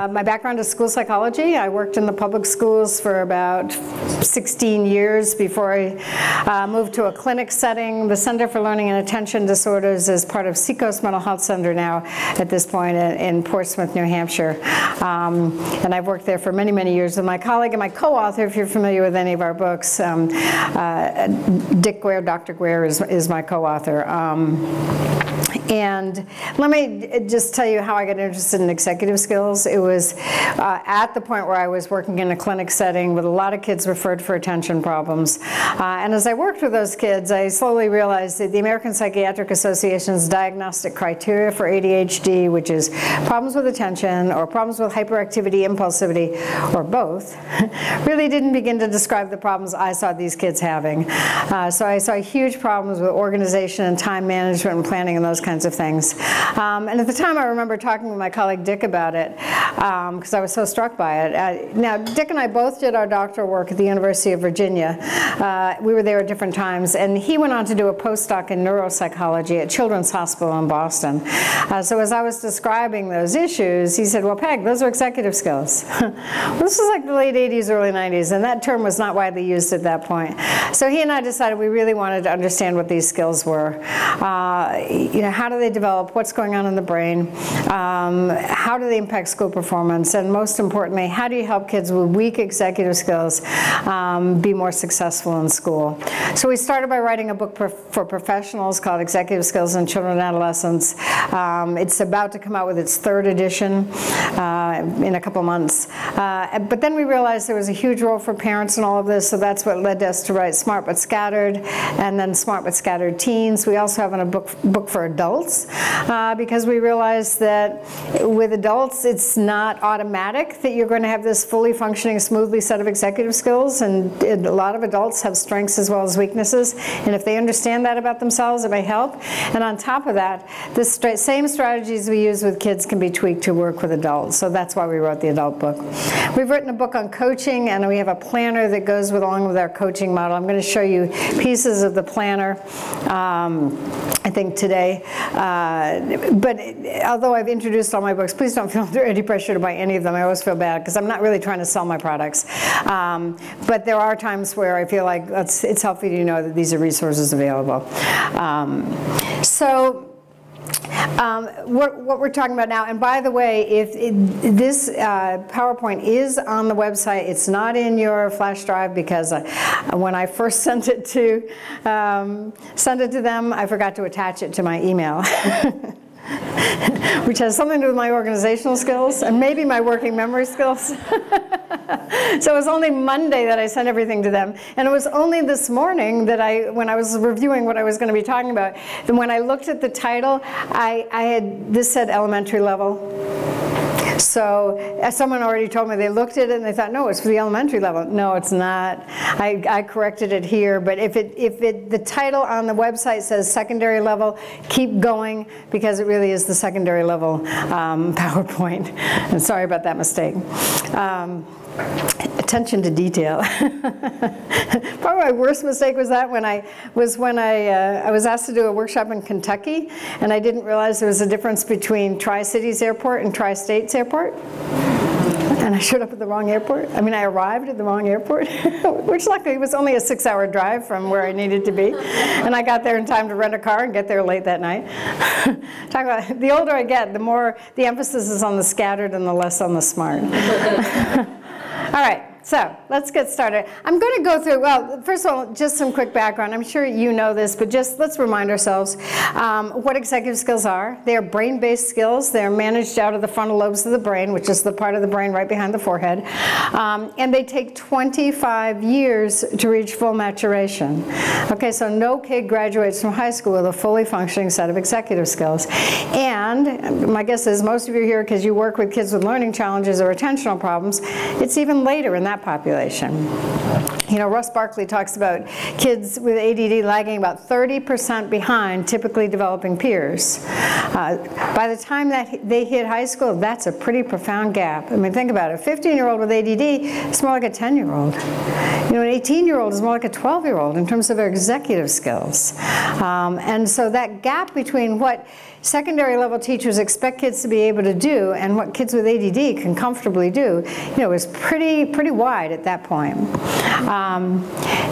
My background is school psychology. I worked in the public schools for about 16 years before I moved to a clinic setting. The Center for Learning and Attention Disorders is part of Seacoast Mental Health Center now at this point in Portsmouth, New Hampshire. And I've worked there for many, many years with my colleague and my co-author, if you're familiar with any of our books. Dick Guare, Dr. Guare is my co-author. And let me just tell you how I got interested in executive skills. It was at the point where I was working in a clinic setting with a lot of kids referred for attention problems. And as I worked with those kids, I slowly realized that the American Psychiatric Association's diagnostic criteria for ADHD, which is problems with attention or problems with hyperactivity, impulsivity, or both, really didn't begin to describe the problems I saw these kids having. So I saw huge problems with organization and time management and planning and those kinds of things. And at the time, I remember talking with my colleague Dick about it because I was so struck by it. Now, Dick and I both did our doctoral work at the University of Virginia. We were there at different times, and he went on to do a postdoc in neuropsychology at Children's Hospital in Boston. So as I was describing those issues, he said, well, Peg, those are executive skills. Well, this was like the late 80s, early 90s, and that term was not widely used at that point. So he and I decided we really wanted to understand what these skills were. You know, how do they develop? What's going on in the brain? How do they impact school performance? And most importantly, how do you help kids with weak executive skills be more successful in school? So we started by writing a book for professionals called Executive Skills in Children and Adolescents. It's about to come out with its 3rd edition in a couple months. But then we realized there was a huge role for parents in all of this, so that's what led us to write Smart But Scattered, and then Smart But Scattered Teens. We also have a book for adults because we realized that with adults it's not automatic that you're going to have this fully functioning, smoothly set of executive skills, and a lot of adults have strengths as well as weaknesses, and if they understand that about themselves, it may help. And on top of that, the same strategies we use with kids can be tweaked to work with adults, so that's why we wrote the adult book. We've written a book on coaching, and we have a planner that goes along with our coaching model. I'm going to show you pieces of the planner I think today. But although I've introduced all my books, please don't feel under any pressure to buy any of them. I always feel bad because I'm not really trying to sell my products. But there are times where I feel like it's helpful to know that these are resources available. What we're talking about now, and by the way, if this PowerPoint is on the website, it's not in your flash drive because when I first sent it to them, I forgot to attach it to my email. Which has something to do with my organizational skills and maybe my working memory skills. So it was only Monday that I sent everything to them. And it was only this morning that when I was reviewing what I was going to be talking about, then when I looked at the title, this said elementary level. So as someone already told me, they looked at it and they thought, no, it's for the elementary level. No, it's not. I corrected it here, but if the title on the website says secondary level, keep going because it really is the secondary level PowerPoint. And sorry about that mistake. Attention to detail. Probably my worst mistake was that when I was asked to do a workshop in Kentucky, and I didn't realize there was a difference between Tri-Cities Airport and Tri-States Airport. And I showed up at the wrong airport. I mean, I arrived at the wrong airport, which luckily was only a 6-hour drive from where I needed to be. And I got there in time to rent a car and get there late that night. Talk about, the older I get, the more the emphasis is on the scattered and the less on the smart. All right. So let's get started. I'm going to go through, well, first of all, just some quick background. I'm sure you know this, but just let's remind ourselves what executive skills are. They are brain-based skills. They're managed out of the frontal lobes of the brain, which is the part of the brain right behind the forehead. And they take 25 years to reach full maturation. Okay, so no kid graduates from high school with a fully functioning set of executive skills. And my guess is most of you are here because you work with kids with learning challenges or attentional problems. It's even later in that population. You know, Russ Barkley talks about kids with ADD lagging about 30% behind typically developing peers. By the time that they hit high school, that's a pretty profound gap. I mean, think about it. A 15-year-old with ADD is more like a 10-year-old. You know, an 18-year-old is more like a 12-year-old in terms of their executive skills. And so that gap between what secondary level teachers expect kids to be able to do and what kids with ADD can comfortably do, you know, is pretty wide at that point.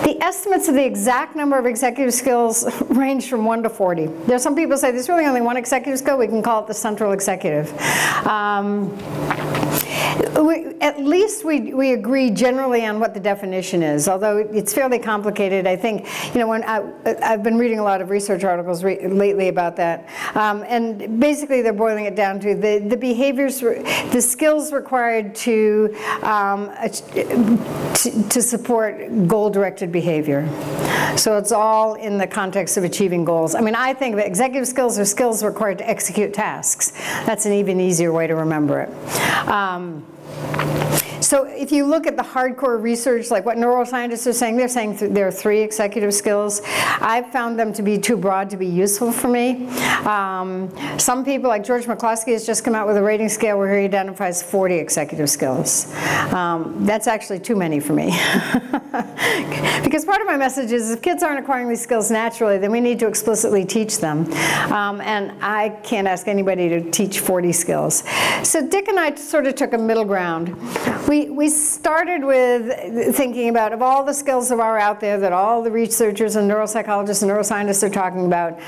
The estimates of the exact number of executive skills range from 1 to 40. There are some people who say there's really only one executive skill, we can call it the central executive. At least we agree generally on what the definition is, although it's fairly complicated. I think, you know, when I've been reading a lot of research articles lately about that, and basically they're boiling it down to the behaviors, the skills required to support goal-directed behavior. So it's all in the context of achieving goals. I mean, I think that executive skills are skills required to execute tasks. That's an even easier way to remember it. So if you look at the hardcore research, like what neuroscientists are saying there are 3 executive skills. I've found them to be too broad to be useful for me. Some people, like George McCloskey, has just come out with a rating scale where he identifies 40 executive skills. That's actually too many for me. Because part of my message is if kids aren't acquiring these skills naturally, then we need to explicitly teach them. And I can't ask anybody to teach 40 skills. So Dick and I sort of took a middle ground. We started with thinking about, of all the skills that are out there that all the researchers and neuropsychologists and neuroscientists are talking about,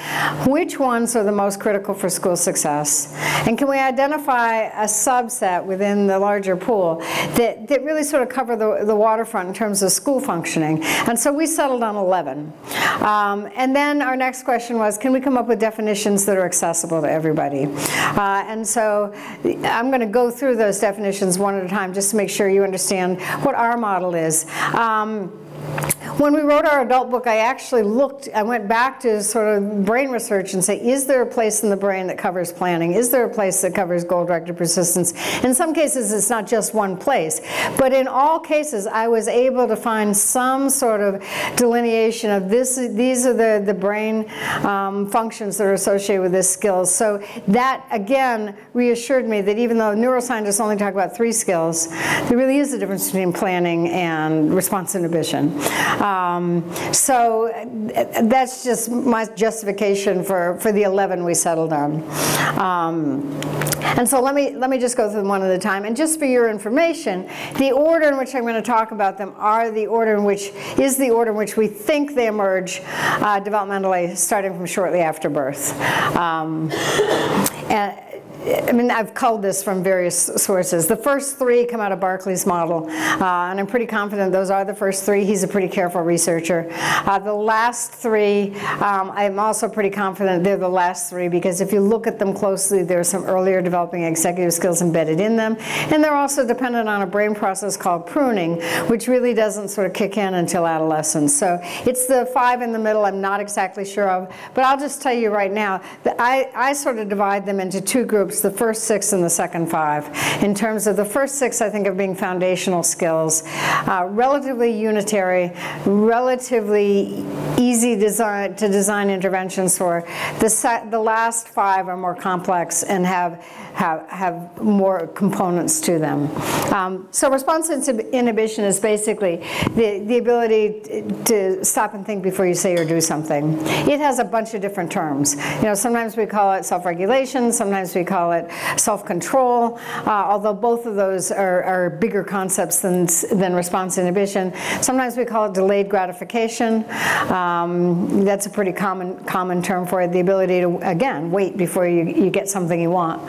which ones are the most critical for school success? And can we identify a subset within the larger pool that really sort of cover the waterfront in terms of school functioning? And so we settled on 11. And then our next question was, can we come up with definitions that are accessible to everybody? And so I'm going to go through those definitions one at a time just to make sure you understand what our model is. When we wrote our adult book, I went back to sort of brain research and say, is there a place in the brain that covers planning? Is there a place that covers goal-directed persistence? In some cases, it's not just one place. But in all cases, I was able to find some sort of delineation of these are the brain functions that are associated with this skill. So that, again, reassured me that even though neuroscientists only talk about 3 skills, there really is a difference between planning and response inhibition. So that's just my justification for the 11 we settled on. And so let me just go through them one at a time. And just for your information, the order in which I'm going to talk about them is the order in which we think they emerge developmentally, starting from shortly after birth. I mean, I've culled this from various sources. The first 3 come out of Barkley's model, and I'm pretty confident those are the first 3. He's a pretty careful researcher. The last 3, I'm also pretty confident they're the last 3 because if you look at them closely, there are some earlier developing executive skills embedded in them, and they're also dependent on a brain process called pruning, which really doesn't sort of kick in until adolescence. So it's the 5 in the middle I'm not exactly sure of, but I'll just tell you right now that I sort of divide them into 2 groups. The first 6 and the second 5. In terms of the first 6, I think of being foundational skills, relatively unitary, relatively easy to design interventions for. The last 5 are more complex and have more components to them. So response inhibition is basically the ability to stop and think before you say or do something. It has a bunch of different terms. You know, sometimes we call it self-regulation, sometimes we call it self-control, although both of those are bigger concepts than response inhibition. Sometimes we call it delayed gratification. That's a pretty common term for it, the ability to, again, wait before you get something you want.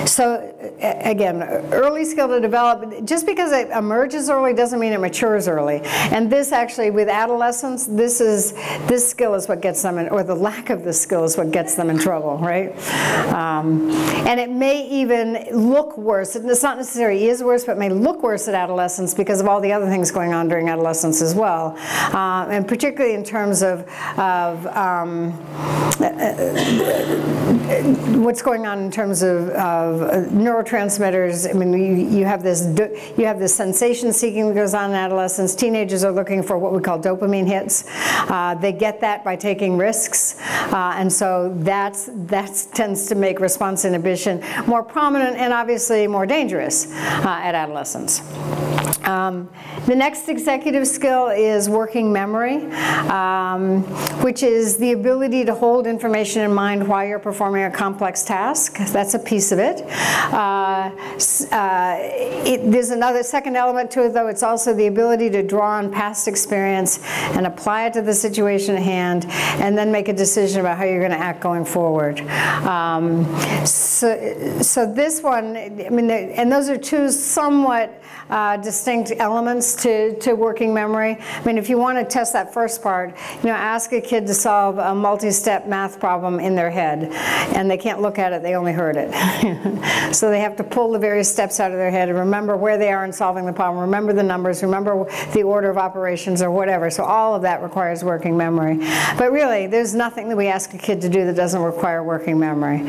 So again, early skill to develop, just because it emerges early doesn't mean it matures early. And this actually, with adolescents, this skill is what gets them in, or the lack of this skill is what gets them in trouble, right? And it may even look worse. It's not necessarily is worse, but it may look worse at adolescence because of all the other things going on during adolescence as well. And particularly in terms of what's going on in terms of neurotransmitters. I mean, you have this sensation seeking that goes on in adolescence. Teenagers are looking for what we call dopamine hits. They get that by taking risks, and so that tends to make response inhibition more prominent and obviously more dangerous at adolescence. The next executive skill is working memory, which is the ability to hold information in mind while you're performing a complex task. That's a piece of it. There's another second element to it, though. It's also the ability to draw on past experience and apply it to the situation at hand, and then make a decision about how you're going to act going forward. So this one, I mean, and those are two somewhat distinct elements to working memory. I mean, if you want to test that first part, ask a kid to solve a multi-step math problem in their head, and they can't look at it, they only heard it. So they have to pull the various steps out of their head and remember where they are in solving the problem, remember the numbers, remember the order of operations or whatever. So all of that requires working memory. But really, there's nothing that we ask a kid to do that doesn't require working memory,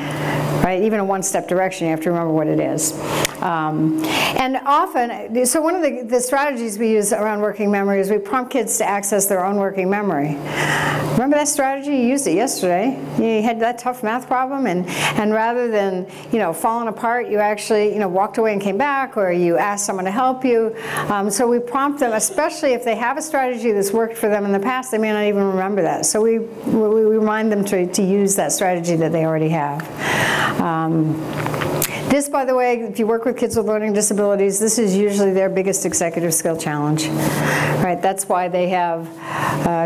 right? Even a one-step direction, you have to remember what it is. And often, so one of the strategies we use around working memory is we prompt kids to access their own working memory. Remember that strategy? You used it yesterday. You had that tough math problem, and rather than falling apart, you actually walked away and came back, or you asked someone to help you. So we prompt them, especially if they have a strategy that's worked for them in the past, they may not even remember that. So we remind them to use that strategy that they already have. This, by the way, if you work with kids with learning disabilities, this is usually their biggest executive skill challenge, right? That's why they have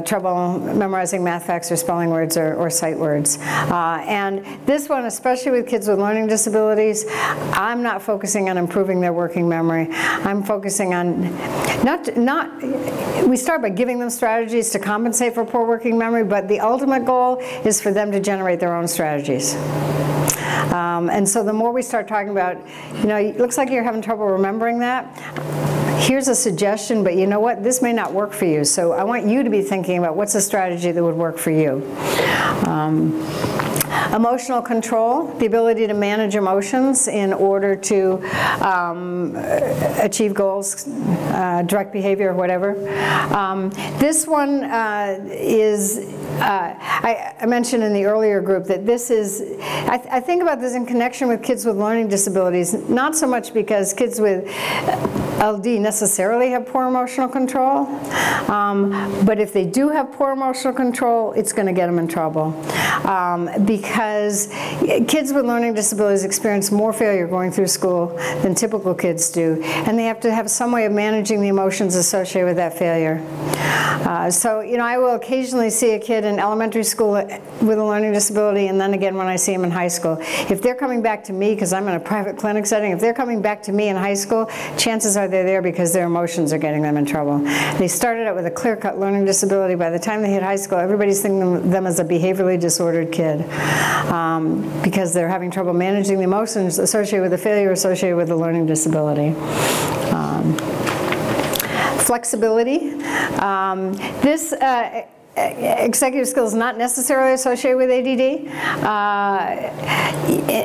trouble memorizing math facts or spelling words or sight words. And this one, especially with kids with learning disabilities, I'm not focusing on improving their working memory. I'm focusing on we start by giving them strategies to compensate for poor working memory, but the ultimate goal is for them to generate their own strategies. And so the more we start talking about, it looks like you're having trouble remembering that. Here's a suggestion, but you know what? This may not work for you. So I want you to be thinking about what's a strategy that would work for you. Emotional control, the ability to manage emotions in order to achieve goals, direct behavior, or whatever. This one is, I mentioned in the earlier group that this is, I think about this in connection with kids with learning disabilities, not so much because kids with LD necessarily have poor emotional control, but if they do have poor emotional control, it's going to get them in trouble. Because kids with learning disabilities experience more failure going through school than typical kids do, and they have to have some way of managing the emotions associated with that failure. So, I will occasionally see a kid in elementary school with a learning disability, and then again when I see them in high school. If they're coming back to me, because I'm in a private clinic setting, if they're coming back to me in high school, chances are they're there because their emotions are getting them in trouble. They started out with a clear-cut learning disability. By the time they hit high school, everybody's thinking of them as a behaviorally disordered kid because they're having trouble managing the emotions associated with the failure associated with the learning disability. Flexibility. This executive skill is not necessarily associated with ADD.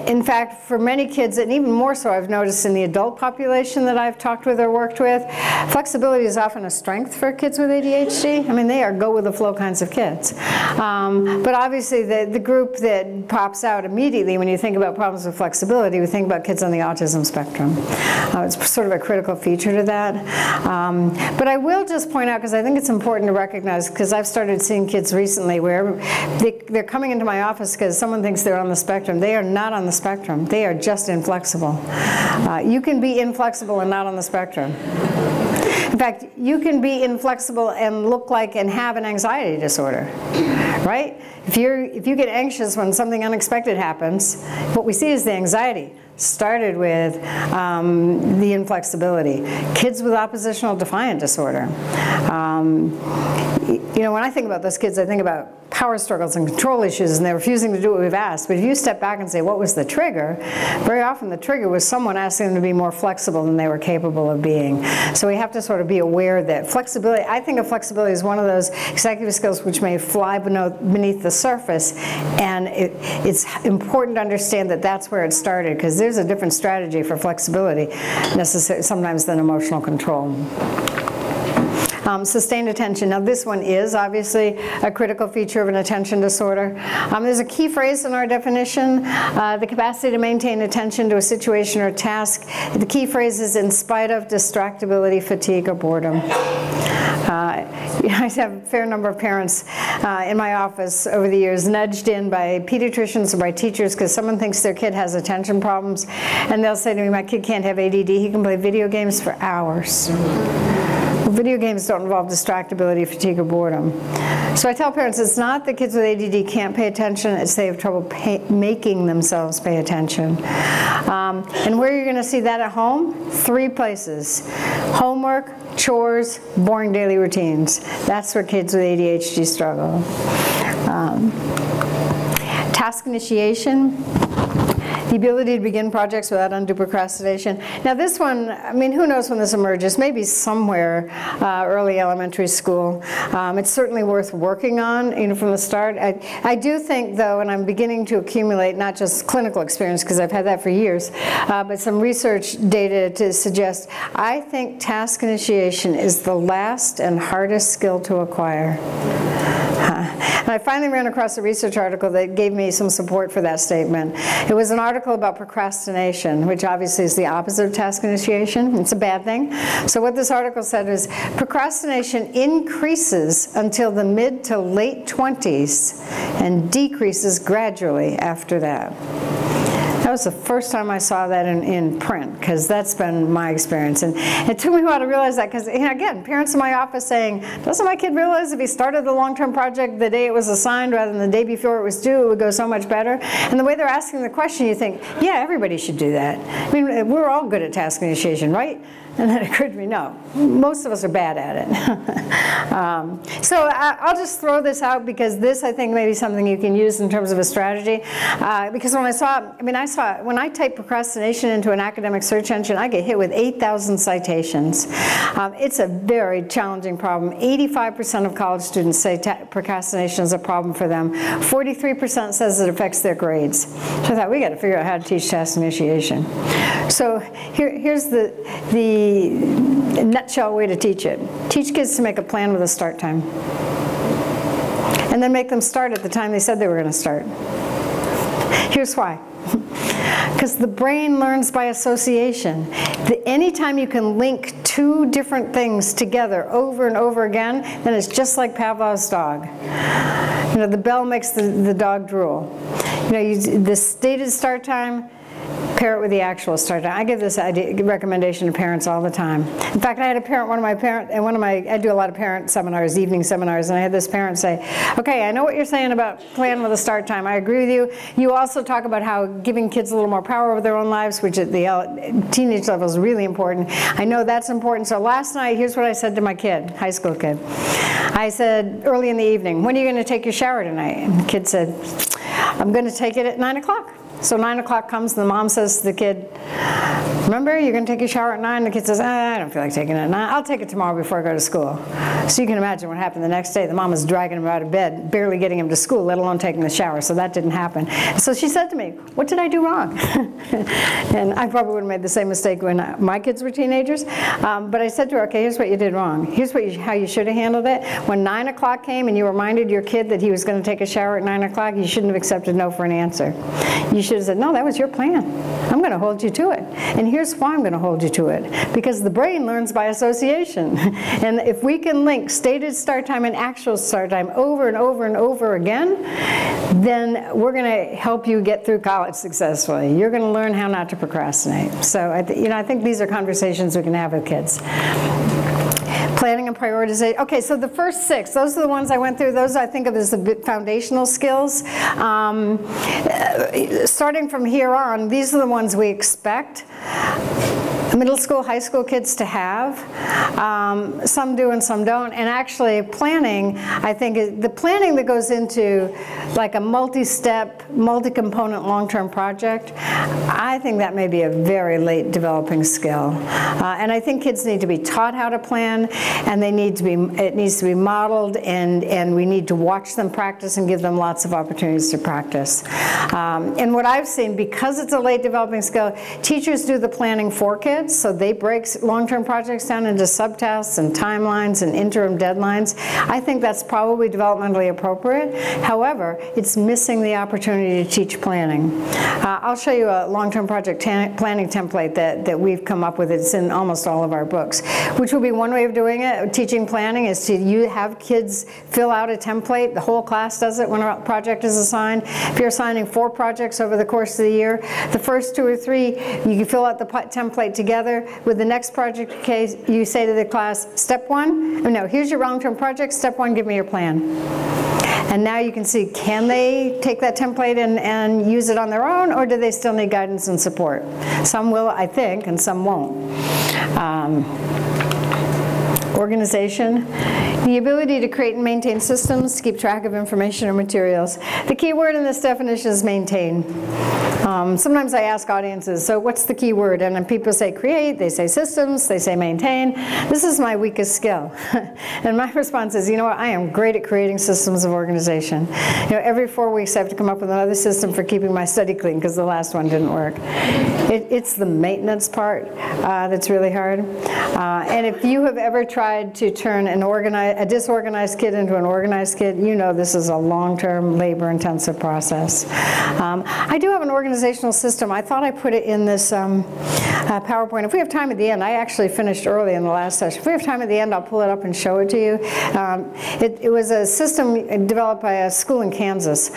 In fact, for many kids, and even more so I've noticed in the adult population that I've talked with or worked with, flexibility is often a strength for kids with ADHD. I mean, they are go-with-the-flow kinds of kids. But obviously, the group that pops out immediately when you think about problems with flexibility, we think about kids on the autism spectrum. It's sort of a critical feature to that. But I will just point out, because I think it's important to recognize, because I've started seeing kids recently where they're coming into my office because someone thinks they're on the spectrum. They are not on the spectrum. They are just inflexible. You can be inflexible and not on the spectrum. In fact, you can be inflexible and look like and have an anxiety disorder, right? If you get anxious when something unexpected happens, what we see is the anxiety started with the inflexibility. Kids with oppositional defiant disorder. When I think about those kids, I think about power struggles and control issues and they're refusing to do what we've asked. But if you step back and say, what was the trigger? Very often the trigger was someone asking them to be more flexible than they were capable of being. So we have to sort of be aware that flexibility, I think of flexibility as one of those executive skills which may fly beneath the surface, and it's important to understand that that's where it started, because there's a different strategy for flexibility necessarily sometimes than emotional control. Sustained attention. Now this one is obviously a critical feature of an attention disorder. There's a key phrase in our definition, the capacity to maintain attention to a situation or task. The key phrase is in spite of distractibility, fatigue, or boredom. I have a fair number of parents in my office over the years nudged in by pediatricians or by teachers because someone thinks their kid has attention problems, and they'll say to me, my kid can't have ADD, he can play video games for hours. Video games don't involve distractibility, fatigue, or boredom. So I tell parents it's not that kids with ADD can't pay attention, it's they have trouble making themselves pay attention. And where you're going to see that at home? 3 places. Homework, chores, boring daily routines. That's where kids with ADHD struggle. Task initiation. The ability to begin projects without undue procrastination. Now this one, I mean, who knows when this emerges? Maybe somewhere early elementary school. It's certainly worth working on, from the start. I do think, though, and I'm beginning to accumulate not just clinical experience, because I've had that for years, but some research data to suggest, I think task initiation is the last and hardest skill to acquire. And I finally ran across a research article that gave me some support for that statement. It was an article about procrastination, which obviously is the opposite of task initiation. It's a bad thing. So what this article said is procrastination increases until the mid to late 20s and decreases gradually after that. That was the first time I saw that in print, because that's been my experience. And it took me a while to realize that, because, again, parents in my office saying, doesn't my kid realize if he started the long-term project the day it was assigned rather than the day before it was due, it would go so much better? And the way they're asking the question, you think, yeah, everybody should do that. I mean, we're all good at task initiation, right? And then it occurred to me, no, most of us are bad at it. So I'll just throw this out, because this, I think, may be something you can use in terms of a strategy. Because when when I type procrastination into an academic search engine, I get hit with 8,000 citations. It's a very challenging problem. 85% of college students say procrastination is a problem for them. 43% says it affects their grades. So I thought, we got to figure out how to teach task initiation. So here's the nutshell way to teach it. Teach kids to make a plan with a start time. And then make them start at the time they said they were going to start. Here's why. Because the brain learns by association. Anytime you can link 2 different things together over and over again, then it's just like Pavlov's dog. The bell makes the dog drool. The stated start time, pair it with the actual start time. I give this recommendation to parents all the time. In fact, I had a parent, I do a lot of parent seminars, evening seminars, and I had this parent say, okay, I know what you're saying about plan with a start time. I agree with you. You also talk about how giving kids a little more power over their own lives, which at the teenage level is really important. I know that's important. So last night, here's what I said to my kid, high school kid. I said early in the evening, when are you going to take your shower tonight? And the kid said, I'm going to take it at 9 o'clock. So 9 o'clock comes, and the mom says to the kid, remember, you're going to take your shower at 9? The kid says, I don't feel like taking it at 9. I'll take it tomorrow before I go to school. So you can imagine what happened the next day. The mom was dragging him out of bed, barely getting him to school, let alone taking the shower. So that didn't happen. So she said to me, what did I do wrong? And I probably would have made the same mistake when my kids were teenagers. But I said to her, okay, here's what you did wrong. Here's how you should have handled it. When 9 o'clock came and you reminded your kid that he was going to take a shower at 9 o'clock, you shouldn't have accepted no for an answer. You should have said, no, that was your plan. I'm going to hold you to it. And here's why I'm going to hold you to it. Because the brain learns by association. And if we can link stated start time and actual start time over and over and over again, then we're going to help you get through college successfully. You're going to learn how not to procrastinate. So I think these are conversations we can have with kids. Planning and prioritization. Okay, so the first 6, those are the ones I went through. Those I think of as the foundational skills. Starting from here on, these are the ones we expect. middle school, high school kids to have. Some do and some don't. And actually planning, I think, the planning that goes into like a multi-step, multi-component long-term project, I think that may be a very late developing skill. And I think kids need to be taught how to plan, and it needs to be modeled, and we need to watch them practice and give them lots of opportunities to practice. And what I've seen, because it's a late developing skill, teachers do the planning for kids, so they break long-term projects down into subtasks and timelines and interim deadlines. I think that's probably developmentally appropriate. However, it's missing the opportunity to teach planning. I'll show you a long-term project planning template that we've come up with. It's in almost all of our books, which will be one way of doing it. Teaching planning is to have kids fill out a template. The whole class does it when a project is assigned. If you're assigning 4 projects over the course of the year, the first 2 or 3, you can fill out the template together. With the next project case, you say to the class, step 1, no, here's your long-term project, step 1, give me your plan. And now you can see, can they take that template and use it on their own, or do they still need guidance and support? Some will, I think, and some won't. Organization, the ability to create and maintain systems to keep track of information or materials. The key word in this definition is maintain. Sometimes I ask audiences, so what's the key word? And then people say create, they say systems, they say maintain. This is my weakest skill. And my response is, you know what, I am great at creating systems of organization. You know, every 4 weeks I have to come up with another system for keeping my study clean because the last one didn't work. It's the maintenance part that's really hard. And if you have ever tried to turn a disorganized kid into an organized kid, you know this is a long-term, labor-intensive process. I do have an organizational system. I thought I put it in this PowerPoint. If we have time at the end, I actually finished early in the last session. If we have time at the end, I'll pull it up and show it to you. It was a system developed by a school in Kansas,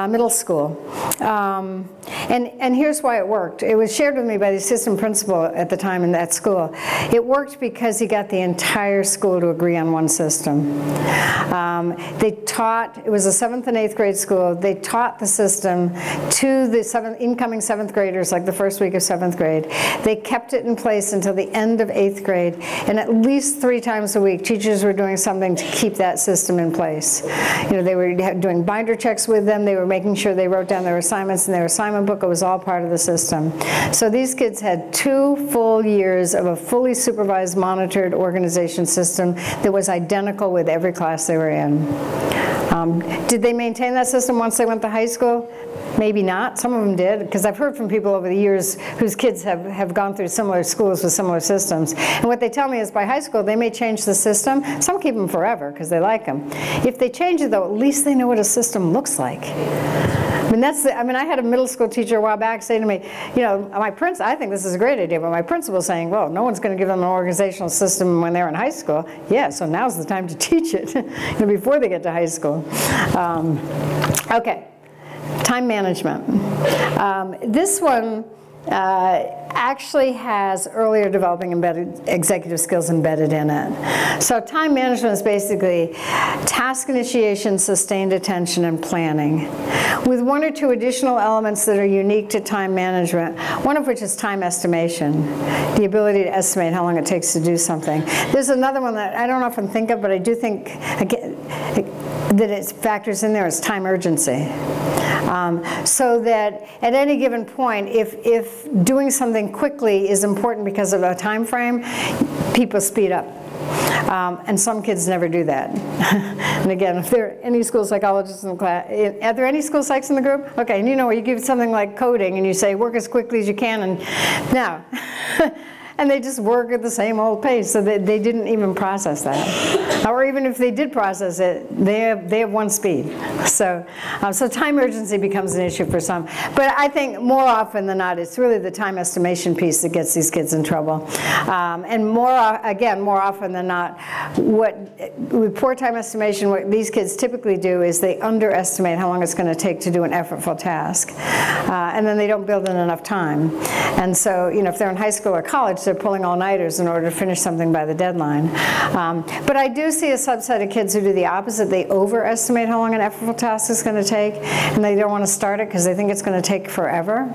middle school. And here's why it worked. It was shared with me by the assistant principal at the time in that school. It worked because he got the entire school to agree on one system. They taught, it was a 7th and 8th grade school, they taught the system to the incoming 7th graders, like the first week of 7th grade. They kept it in place until the end of 8th grade, and at least 3 times a week, teachers were doing something to keep that system in place. You know, they were doing binder checks with them, they were making sure they wrote down their assignments in their assignment book. It was all part of the system. So these kids had 2 full years of a fully supervised, monitored organization system that was identical with every class they were in. Did they maintain that system once they went to high school? Maybe not. Some of them did, because I've heard from people over the years whose kids have gone through similar schools with similar systems. And what they tell me is by high school, they may change the system. Some keep them forever because they like them. If they change it, though, at least they know what a system looks like. I mean, I had a middle school teacher a while back say to me, you know, I think this is a great idea, but my principal's saying, well, no one's going to give them an organizational system when they're in high school. Yeah, so now's the time to teach it, you know, before they get to high school. Okay, time management. This one actually has earlier developing executive skills embedded in it. So time management is basically task initiation, sustained attention, and planning, with 1 or 2 additional elements that are unique to time management, one of which is time estimation, the ability to estimate how long it takes to do something. There's another one that I don't often think of, but I do think that it factors in there is time urgency. So that at any given point, if doing something quickly is important because of a time frame, people speed up. And some kids never do that. And again, if there are any school psychologists in the class, are there any school psychs in the group? Okay, and you know where you give something like coding and you say work as quickly as you can, and now, and they just work at the same old pace, so they didn't even process that. Or even if they did process it, they have one speed. So time urgency becomes an issue for some. But I think more often than not, it's really the time estimation piece that gets these kids in trouble. And more often than not, with poor time estimation, what these kids typically do is they underestimate how long it's going to take to do an effortful task. And then they don't build in enough time. And so, you know, if they're in high school or college, to pulling all-nighters in order to finish something by the deadline. But I do see a subset of kids who do the opposite. They overestimate how long an effortful task is going to take, and they don't want to start it because they think it's going to take forever.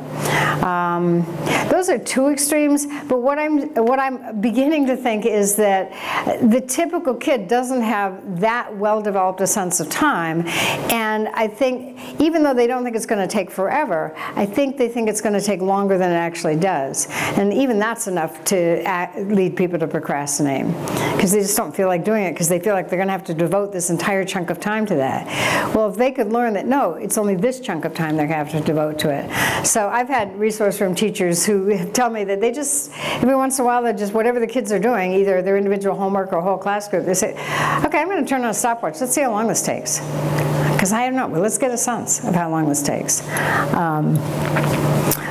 Those are two extremes, but what I'm beginning to think is that the typical kid doesn't have that well-developed a sense of time, and I think even though they don't think it's going to take forever, I think they think it's going to take longer than it actually does, and even that's enough to lead people to procrastinate, because they just don't feel like doing it, because they feel like they're going to have to devote this entire chunk of time to that. Well, if they could learn that, no, it's only this chunk of time they're going to have to devote to it. So I've had resource room teachers who tell me that they just, every once in a while, they just, whatever the kids are doing, either their individual homework or a whole class group, they say, okay, I'm going to turn on a stopwatch. Let's see how long this takes. Because I don't know, but let's get a sense of how long this takes.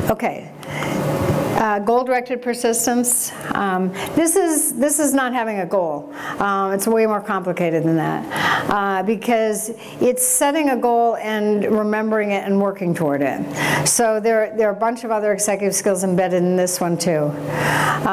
Okay. Goal-directed persistence. This is not having a goal. It's way more complicated than that, because it's setting a goal and remembering it and working toward it. So there are a bunch of other executive skills embedded in this one too.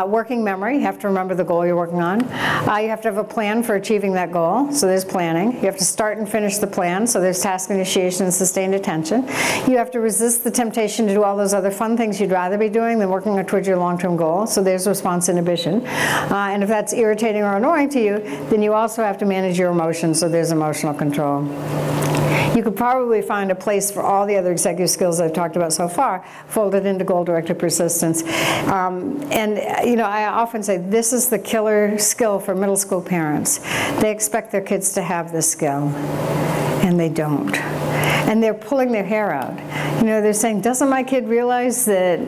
Working memory. You have to remember the goal you're working on. You have to have a plan for achieving that goal. So there's planning. You have to start and finish the plan. So there's task initiation and sustained attention. You have to resist the temptation to do all those other fun things you'd rather be doing than working towards your long-term goal. So there's response inhibition. And if that's irritating or annoying to you, then you also have to manage your emotions. So there's emotional control. You could probably find a place for all the other executive skills I've talked about so far, folded into goal-directed persistence. And you know, I often say this is the killer skill for middle school parents. They expect their kids to have this skill, and they don't. And they're pulling their hair out. You know, they're saying, doesn't my kid realize that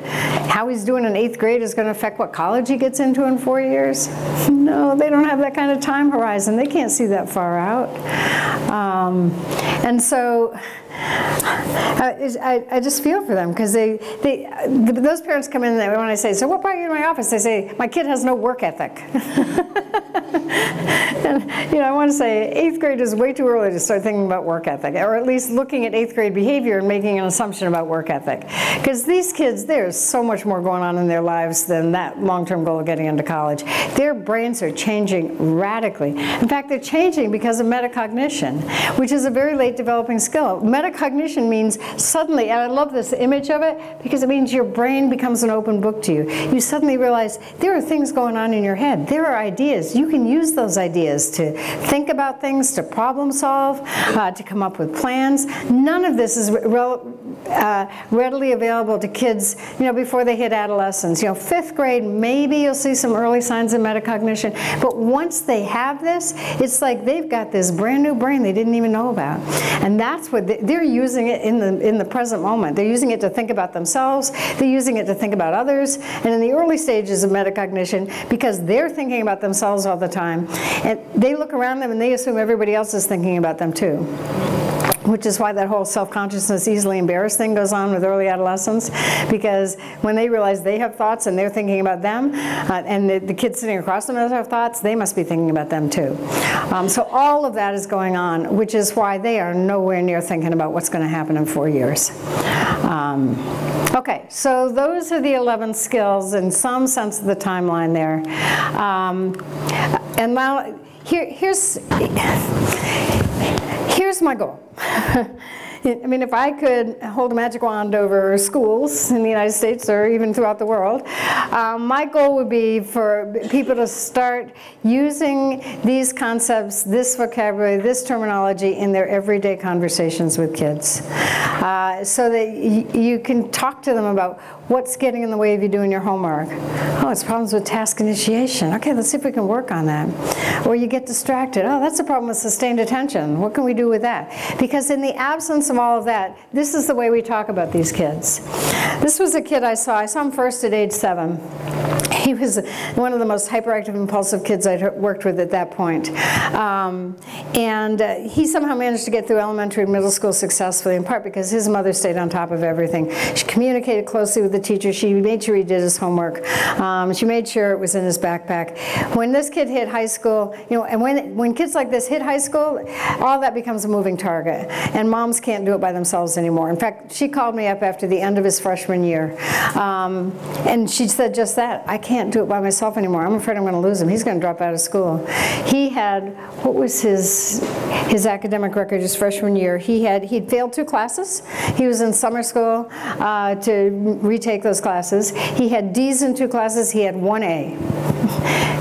how he's doing in 8th grade is going to affect what college he gets into in 4 years? No, they don't have that kind of time horizon. They can't see that far out. And so I just feel for them, because those parents come in and when I say, so what brought you to my office? They say, my kid has no work ethic. And, you know, I want to say 8th grade is way too early to start thinking about work ethic, or at least looking at 8th grade behavior and making an assumption about work ethic. Because these kids, there's so much more going on in their lives than that long-term goal of getting into college. Their brains are changing radically. In fact, they're changing because of metacognition, which is a very late developing skill. Metacognition means suddenly, and I love this image of it, because it means your brain becomes an open book to you. You suddenly realize there are things going on in your head. There are ideas. You can use those ideas to think about things, to problem solve, to come up with plans. None of this is readily available to kids, you know, before they hit adolescence. You know, 5th grade, maybe you'll see some early signs of metacognition, but once they have this, it's like they've got this brand new brain they didn't even know about. And that's what they're using it in the present moment. They're using it to think about themselves. They're using it to think about others. And in the early stages of metacognition, because they're thinking about themselves all the time, and they look around them and they assume everybody else is thinking about them too. Which is why that whole self-consciousness, easily embarrassed thing goes on with early adolescents, because when they realize they have thoughts and they're thinking about them, and the kids sitting across them have thoughts, they must be thinking about them too. So all of that is going on, which is why they are nowhere near thinking about what's going to happen in 4 years. Okay, so those are the 11 skills in some sense of the timeline there. And now, here's my goal. I mean, if I could hold a magic wand over schools in the United States or even throughout the world, my goal would be for people to start using these concepts, this vocabulary, this terminology in their everyday conversations with kids, so that you can talk to them about what's getting in the way of you doing your homework. Oh, it's problems with task initiation. Okay, let's see if we can work on that. Or you get distracted. Oh, that's a problem with sustained attention. What can we do with that? Because in the absence of all of that, this is the way we talk about these kids. This was a kid I saw him first at age 7. He was one of the most hyperactive, impulsive kids I'd worked with at that point. He somehow managed to get through elementary and middle school successfully, in part because his mother stayed on top of everything. She communicated closely with the teacher. She made sure he did his homework. She made sure it was in his backpack. When this kid hit high school, you know, and when kids like this hit high school, all that becomes a moving target. And moms can't do it by themselves anymore. In fact, she called me up after the end of his freshman year. And she said just that. I can't do it by myself anymore. I'm afraid I'm going to lose him. He's going to drop out of school. He had, what was his academic record his freshman year? He'd failed 2 classes. He was in summer school to retake those classes. He had D's in 2 classes. He had 1 A.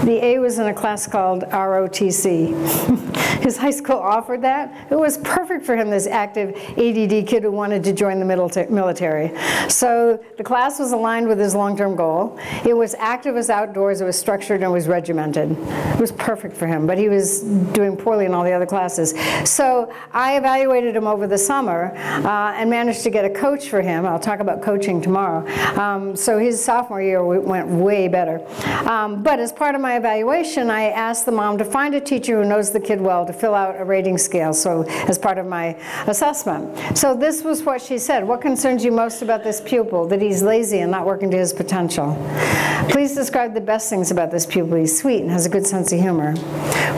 The A was in a class called ROTC. His high school offered that. It was perfect for him, this active ADD kid who wanted to join the military. So the class was aligned with his long-term goal. It was active as outdoors, it was structured, and it was regimented. It was perfect for him, but he was doing poorly in all the other classes. So I evaluated him over the summer and managed to get a coach for him. I'll talk about coaching tomorrow. So his sophomore year went way better. But as part of my evaluation, I asked the mom to find a teacher who knows the kid well to fill out a rating scale, so as part of my assessment. So this was what she said. What concerns you most about this pupil? That he's lazy and not working to his potential. Please describe the best things about this pupil. He's sweet and has a good sense of humor,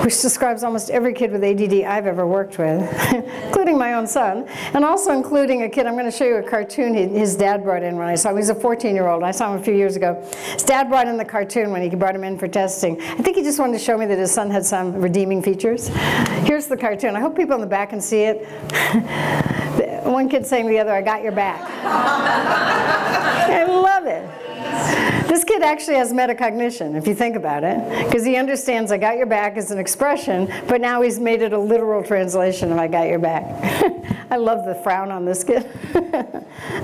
which describes almost every kid with ADD I've ever worked with, including my own son, and also including a kid. I'm going to show you a cartoon his dad brought in when I saw him. He was a 14-year-old. I saw him a few years ago. His dad brought in the cartoon when he brought him in for testing. I think he just wanted to show me that his son had some redeeming features. Here's the cartoon. I hope people in the back can see it. One kid saying to the other, "I got your back." I love it. This kid actually has metacognition, if you think about it, because he understands "I got your back" as an expression, but now he's made it a literal translation of "I got your back." I love the frown on this kid.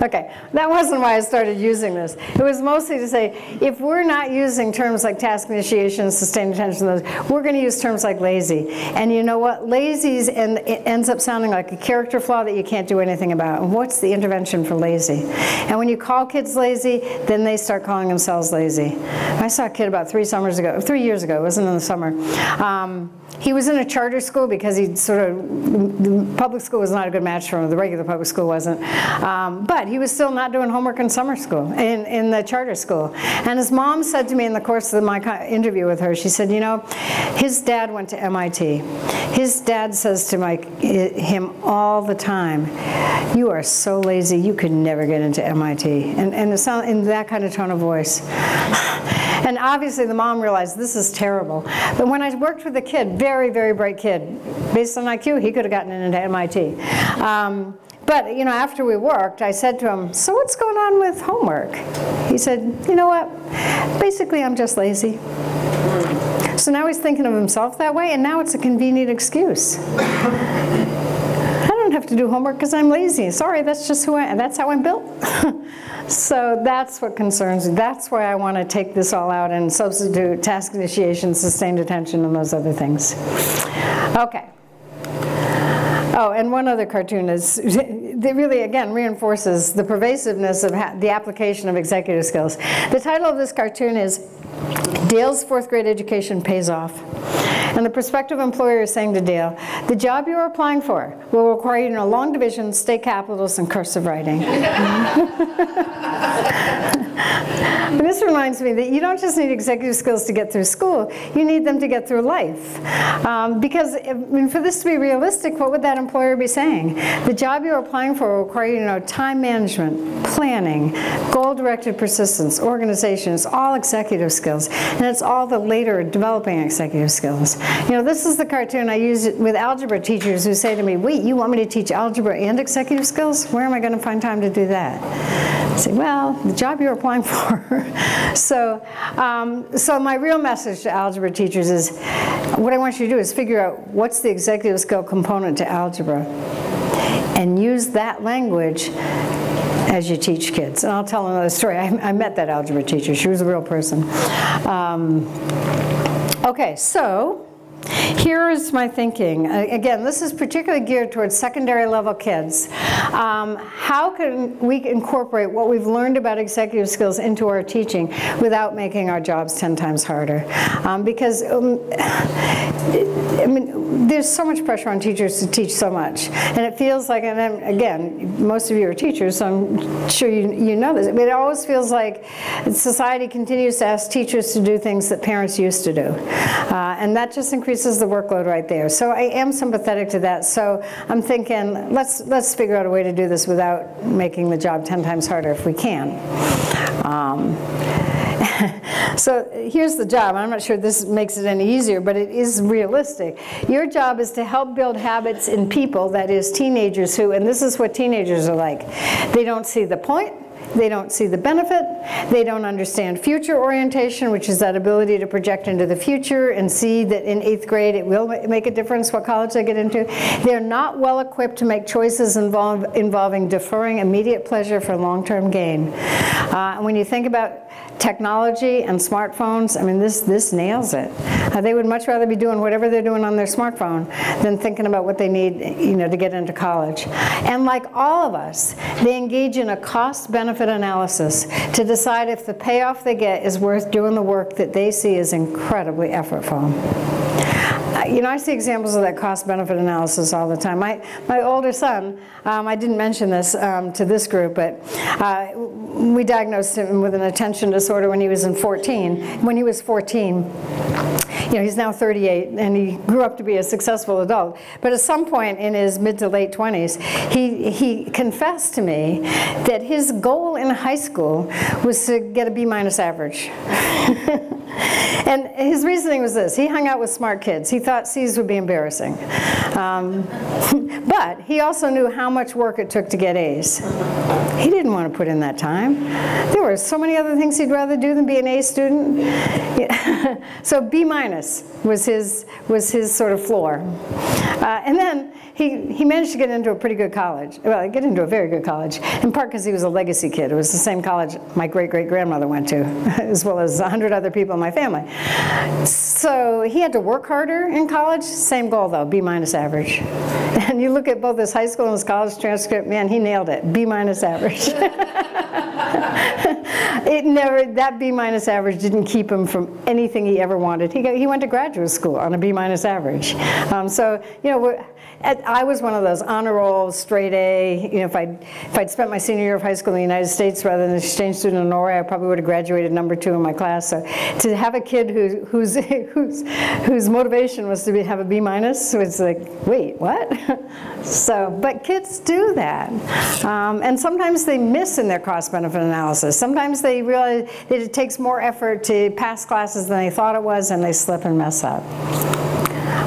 Okay, that wasn't why I started using this. It was mostly to say, if we're not using terms like task initiation, sustained attention, we're going to use terms like lazy. And you know what? Lazy it ends up sounding like a character flaw that you can't do anything about. And what's the intervention for lazy? And when you call kids lazy, then they start calling themselves lazy. I saw a kid about 3 years ago, it wasn't in the summer. He was in a charter school because the public school was not a good match for him. The regular public school wasn't. But he was still not doing homework in summer school, in the charter school. And his mom said to me in the course of my interview with her, she said, you know, his dad went to MIT. His dad says to him all the time, "You are so lazy, you could never get into MIT." And it sounded in that kind of tone of voice. And obviously the mom realized this is terrible. But when I worked with a kid, very, very bright kid, based on IQ, he could have gotten into MIT. But you know, after we worked, I said to him, "So what's going on with homework?" He said, "You know what? Basically, I'm just lazy." So now he's thinking of himself that way, and now it's a convenient excuse. I don't have to do homework because I'm lazy. Sorry, that's just who I am. That's how I'm built. So that's what concerns me. That's why I want to take this all out and substitute task initiation, sustained attention, and those other things. Okay. Oh, and one other cartoon is, it really, again, reinforces the pervasiveness of the application of executive skills. The title of this cartoon is "Dale's 4th grade education pays off." And the prospective employer is saying to Dale, "The job you are applying for will require you to know long division, state capitals, and cursive writing." And this reminds me that you don't just need executive skills to get through school, you need them to get through life. Because for this to be realistic, what would that employer be saying? The job you're applying for will require you to know time management, planning, goal-directed persistence, organization. It's all executive skills. And it's all the later developing executive skills. You know, this is the cartoon I use with algebra teachers who say to me, "Wait, you want me to teach algebra and executive skills? Where am I going to find time to do that?" I say, well, the job you're applying for. So my real message to algebra teachers is, what I want you to do is figure out what's the executive skill component to algebra and use that language as you teach kids. And I'll tell another story. I met that algebra teacher. She was a real person. Okay, so here is my thinking. Again, this is particularly geared towards secondary level kids. How can we incorporate what we've learned about executive skills into our teaching without making our jobs 10 times harder? Because I mean, there's so much pressure on teachers to teach so much. And it feels like, and again, most of you are teachers, so I'm sure you know this, but it always feels like society continues to ask teachers to do things that parents used to do. And that just increases the workload right there. So I am sympathetic to that. So I'm thinking, let's figure out a way to do this without making the job 10 times harder if we can. So here's the job. I'm not sure this makes it any easier, but it is realistic. Your job is to help build habits in people, that is teenagers who, and this is what teenagers are like, they don't see the point, they don't see the benefit, they don't understand future orientation, which is that ability to project into the future and see that in 8th grade it will make a difference what college they get into. They're not well equipped to make choices involving deferring immediate pleasure for long-term gain. And when you think about technology and smartphones, I mean, this nails it. They would much rather be doing whatever they're doing on their smartphone than thinking about what they need, to get into college. And like all of us, they engage in a cost-benefit analysis to decide if the payoff they get is worth doing the work that they see as incredibly effortful. I see examples of that cost-benefit analysis all the time. My older son, I didn't mention this to this group, but we diagnosed him with an attention disorder when he was 14. When he was 14, he's now 38, and he grew up to be a successful adult. But at some point in his mid to late 20s, he confessed to me that his goal in high school was to get a B- average. And his reasoning was this: he hung out with smart kids. He thought C's would be embarrassing. But he also knew how much work it took to get A's. He didn't want to put in that time. There were so many other things he'd rather do than be an A student. So B- was his sort of floor. And then he managed to get into a pretty good college. Well, get into a very good college, in part because he was a legacy kid. It was the same college my great-great-grandmother went to, as well as 100 other people in my family. So he had to work harder in college. Same goal, though, B- average. And you look at both his high school and his college transcript, man, he nailed it. B- average. That B- average didn't keep him from anything he ever wanted. He went to graduate school on a B- average. I was one of those honor roll, straight A. If I'd spent my senior year of high school in the United States rather than an exchange student in Norway, I probably would have graduated #2 in my class. So to have a kid whose motivation was to have a B-, so it's like, wait, what? But kids do that, and sometimes they miss in their cost-benefit analysis. Sometimes they realize that it takes more effort to pass classes than they thought it was, and they slip and mess up.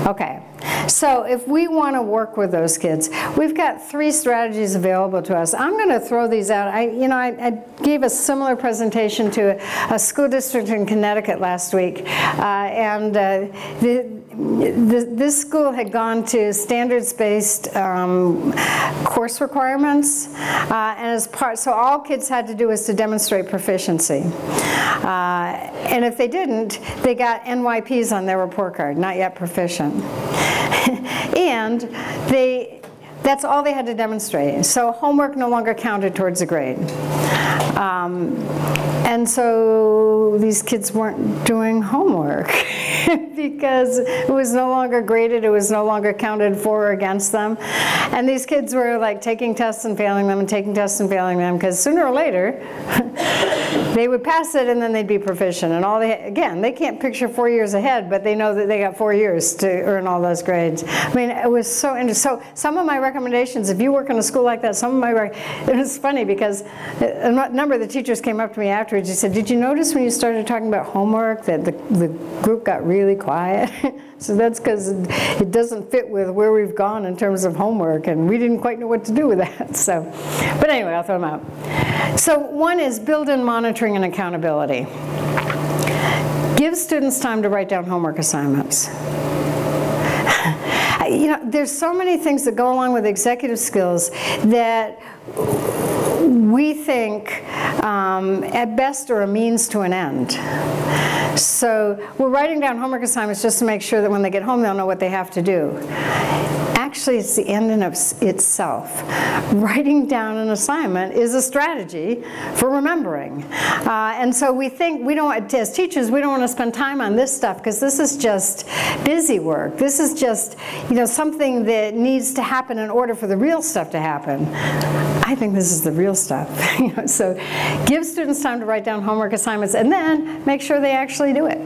Okay. So if we want to work with those kids, we've got 3 strategies available to us. I'm going to throw these out. I gave a similar presentation to a school district in Connecticut last week, and this school had gone to standards-based course requirements, and as part, so all kids had to do was to demonstrate proficiency. And if they didn't, they got NYPs on their report card, not yet proficient. And that's all they had to demonstrate. So homework no longer counted towards a grade. And so these kids weren't doing homework because it was no longer graded, it was no longer counted for or against them. And these kids were like taking tests and failing them and taking tests and failing them, because sooner or later they would pass it and then they'd be proficient. And again, they can't picture 4 years ahead, but they know that they got 4 years to earn all those grades. I mean, it was so interesting. So some of my recommendations, if you work in a school like that, it was funny because a number of the teachers came up to me afterwards and said, did you notice when you started talking about homework that the group got really quiet? So that's because it doesn't fit with where we've gone in terms of homework, and we didn't quite know what to do with that. So, but anyway, I'll throw them out. So one is build in monitoring and accountability. Give students time to write down homework assignments. There's so many things that go along with executive skills that we think at best are a means to an end. So we're writing down homework assignments just to make sure that when they get home they'll know what they have to do. Actually, it's the end in of itself. Writing down an assignment is a strategy for remembering. And so we think, as teachers, we don't want to spend time on this stuff because this is just busy work. This is just, something that needs to happen in order for the real stuff to happen. I think this is the real stuff. So give students time to write down homework assignments and then make sure they actually do it.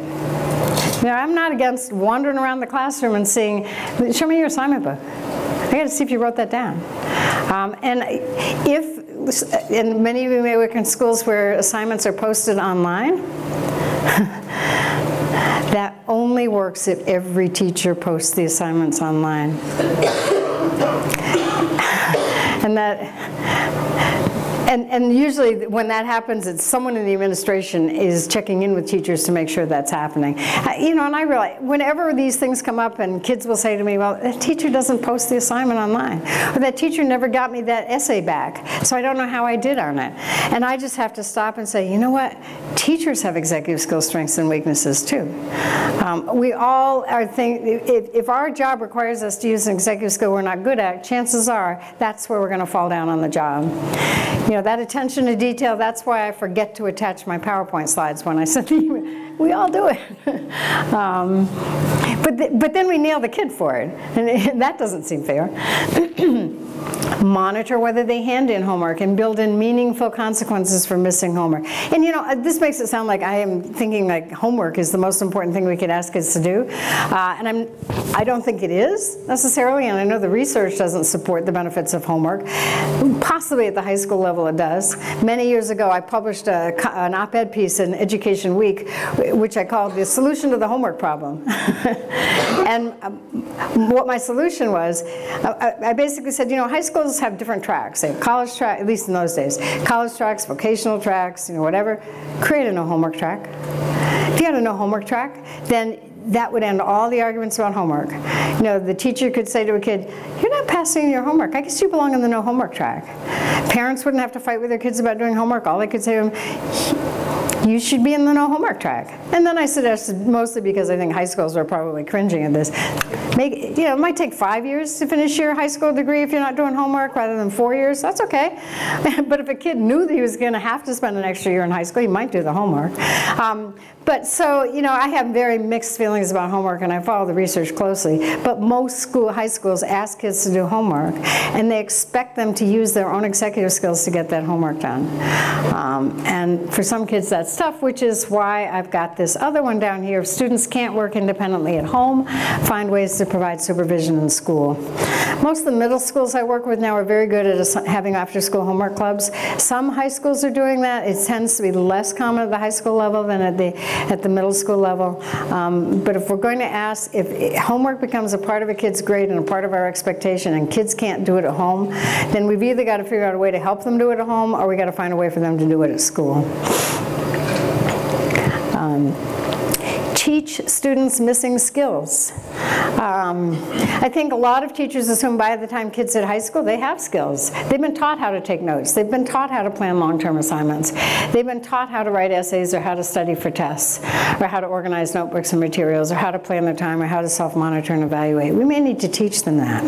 I'm not against wandering around the classroom and seeing, show me your assignment book. I got to see if you wrote that down. And if and many of you may work in schools where assignments are posted online. That only works if every teacher posts the assignments online. And usually when that happens, it's someone in the administration is checking in with teachers to make sure that's happening. You know, and I realize whenever these things come up and kids will say to me, well, that teacher doesn't post the assignment online, or that teacher never got me that essay back, so I don't know how I did on it. And I just have to stop and say, you know what? Teachers have executive skills, strengths, and weaknesses too. We all are if our job requires us to use an executive skill we're not good at, chances are that's where we're going to fall down on the job. You know, that attention to detail, that's why I forget to attach my PowerPoint slides when I send the email. We all do it. But then we nail the kid for it, and that doesn't seem fair. Monitor whether they hand in homework and build in meaningful consequences for missing homework. And you know, this makes it sound like I am thinking like homework is the most important thing we could ask kids to do. And I don't think it is necessarily, and I know the research doesn't support the benefits of homework. Possibly at the high school level it does. Many years ago I published an op-ed piece in Education Week, which I called The Solution to the Homework Problem. And what my solution was, I basically said, you know, high schools have different tracks. They have college track, at least in those days. College tracks, vocational tracks, you know, whatever. Create a no homework track. If you had a no homework track, then that would end all the arguments about homework. You know, the teacher could say to a kid, you're not passing your homework. I guess you belong in the no homework track. Parents wouldn't have to fight with their kids about doing homework. All they could say to them, you should be in the no homework track. And then I suggested, mostly because I think high schools are probably cringing at this, you know, it might take 5 years to finish your high school degree if you're not doing homework rather than 4 years. That's okay. But if a kid knew that he was going to have to spend an extra year in high school, he might do the homework. But so, you know, I have very mixed feelings about homework, and I follow the research closely. But most high schools ask kids to do homework, and they expect them to use their own executive skills to get that homework done. And for some kids that's tough, which is why I've got this other one down here. If students can't work independently at home, find ways to provide supervision in school. Most of the middle schools I work with now are very good at having after-school homework clubs. Some high schools are doing that. It tends to be less common at the high school level than at the middle school level. But if we're going to ask, if homework becomes a part of a kid's grade and a part of our expectation and kids can't do it at home, then we've either got to figure out a way to help them do it at home, or we got to find a way for them to do it at school. Teach students missing skills. I think a lot of teachers assume by the time kids hit high school, they have skills. They've been taught how to take notes. They've been taught how to plan long-term assignments. They've been taught how to write essays or how to study for tests, or how to organize notebooks and materials, or how to plan their time, or how to self-monitor and evaluate. We may need to teach them that.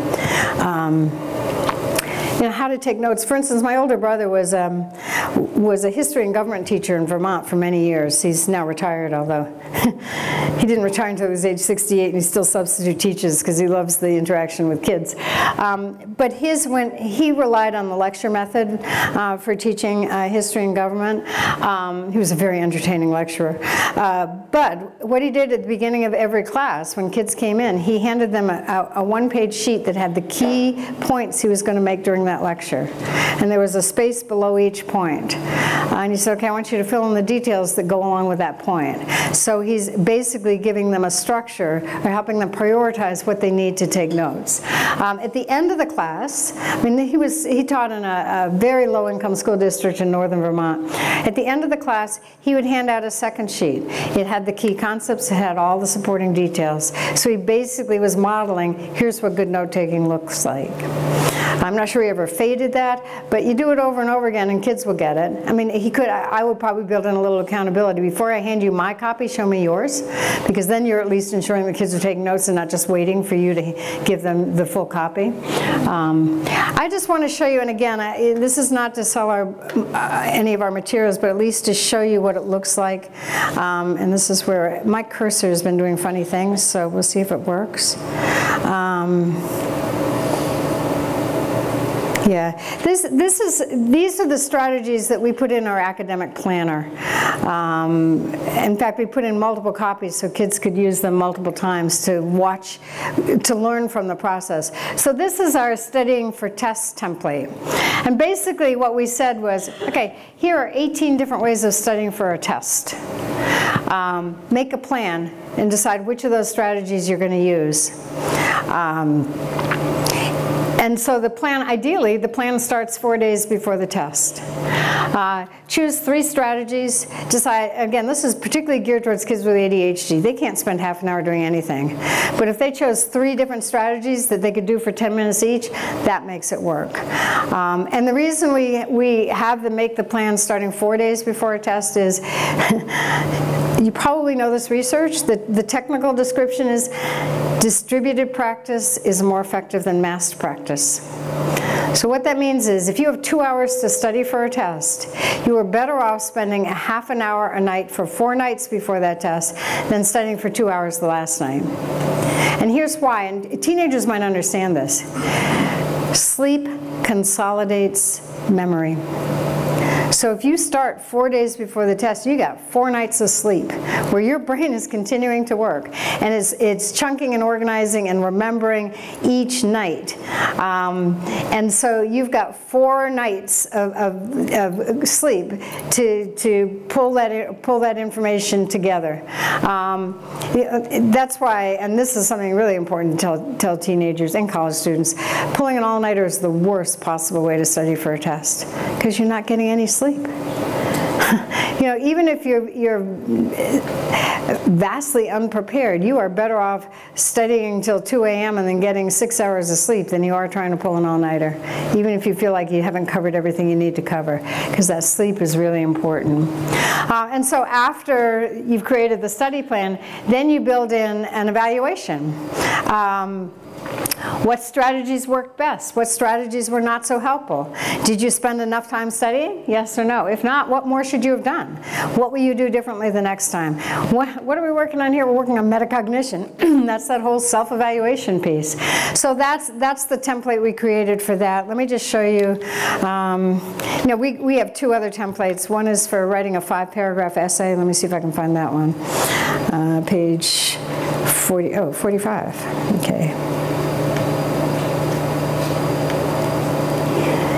You know, how to take notes. For instance, my older brother was a history and government teacher in Vermont for many years. He's now retired, although he didn't retire until he was age 68, and he still substitute teaches because he loves the interaction with kids. But when he relied on the lecture method for teaching history and government. He was a very entertaining lecturer. But what he did at the beginning of every class, when kids came in, he handed them a one-page sheet that had the key points he was going to make during that lecture. And there was a space below each point. And he said, okay, I want you to fill in the details that go along with that point. So he's basically giving them a structure, or helping them prioritize what they need to take notes. At the end of the class, I mean, he taught in a very low-income school district in northern Vermont. At the end of the class, he would hand out a second sheet. It had the key concepts, it had all the supporting details. So he basically was modeling, here's what good note-taking looks like. I'm not sure he ever faded that, but you do it over and over again and kids will get it. I mean, I would probably build in a little accountability. Before I hand you my copy, show me yours, because then you're at least ensuring the kids are taking notes and not just waiting for you to give them the full copy. I just want to show you, and again, this is not to sell any of our materials, but at least to show you what it looks like. And this is where my cursor has been doing funny things, so we'll see if it works. Yeah, these are the strategies that we put in our academic planner. In fact, we put in multiple copies so kids could use them multiple times to watch, to learn from the process. So this is our studying for tests template. And basically what we said was, okay, here are 18 different ways of studying for a test. Make a plan and decide which of those strategies you're going to use. And so the plan, ideally, the plan starts 4 days before the test. Choose 3 strategies. Decide, again, this is particularly geared towards kids with ADHD. They can't spend half an hour doing anything. But if they chose 3 different strategies that they could do for 10 minutes each, that makes it work. And the reason we have them make the plan starting 4 days before a test is, you probably know this research, the technical description is distributed practice is more effective than massed practice. So what that means is if you have 2 hours to study for a test, you are better off spending a half an hour a night for 4 nights before that test than studying for 2 hours the last night. And here's why, and teenagers might understand this. Sleep consolidates memory. So if you start 4 days before the test, you got 4 nights of sleep where your brain is continuing to work. And it's chunking and organizing and remembering each night. And so you've got 4 nights of sleep to pull that information together. That's why, and this is something really important to tell teenagers and college students, pulling an all-nighter is the worst possible way to study for a test because you're not getting any sleep. You know, even if you're vastly unprepared, you are better off studying until 2 a.m. and then getting 6 hours of sleep than you are trying to pull an all-nighter, even if you feel like you haven't covered everything you need to cover, because that sleep is really important. And so after you've created the study plan, then you build in an evaluation. What strategies worked best? What strategies were not so helpful? Did you spend enough time studying? Yes or no? If not, what more should you have done? What will you do differently the next time? What are we working on here? We're working on metacognition. That's that whole self-evaluation piece. So that's the template we created for that. Let me just show you. You know, we have 2 other templates. One is for writing a 5-paragraph essay. Let me see if I can find that one. Page 45. Okay.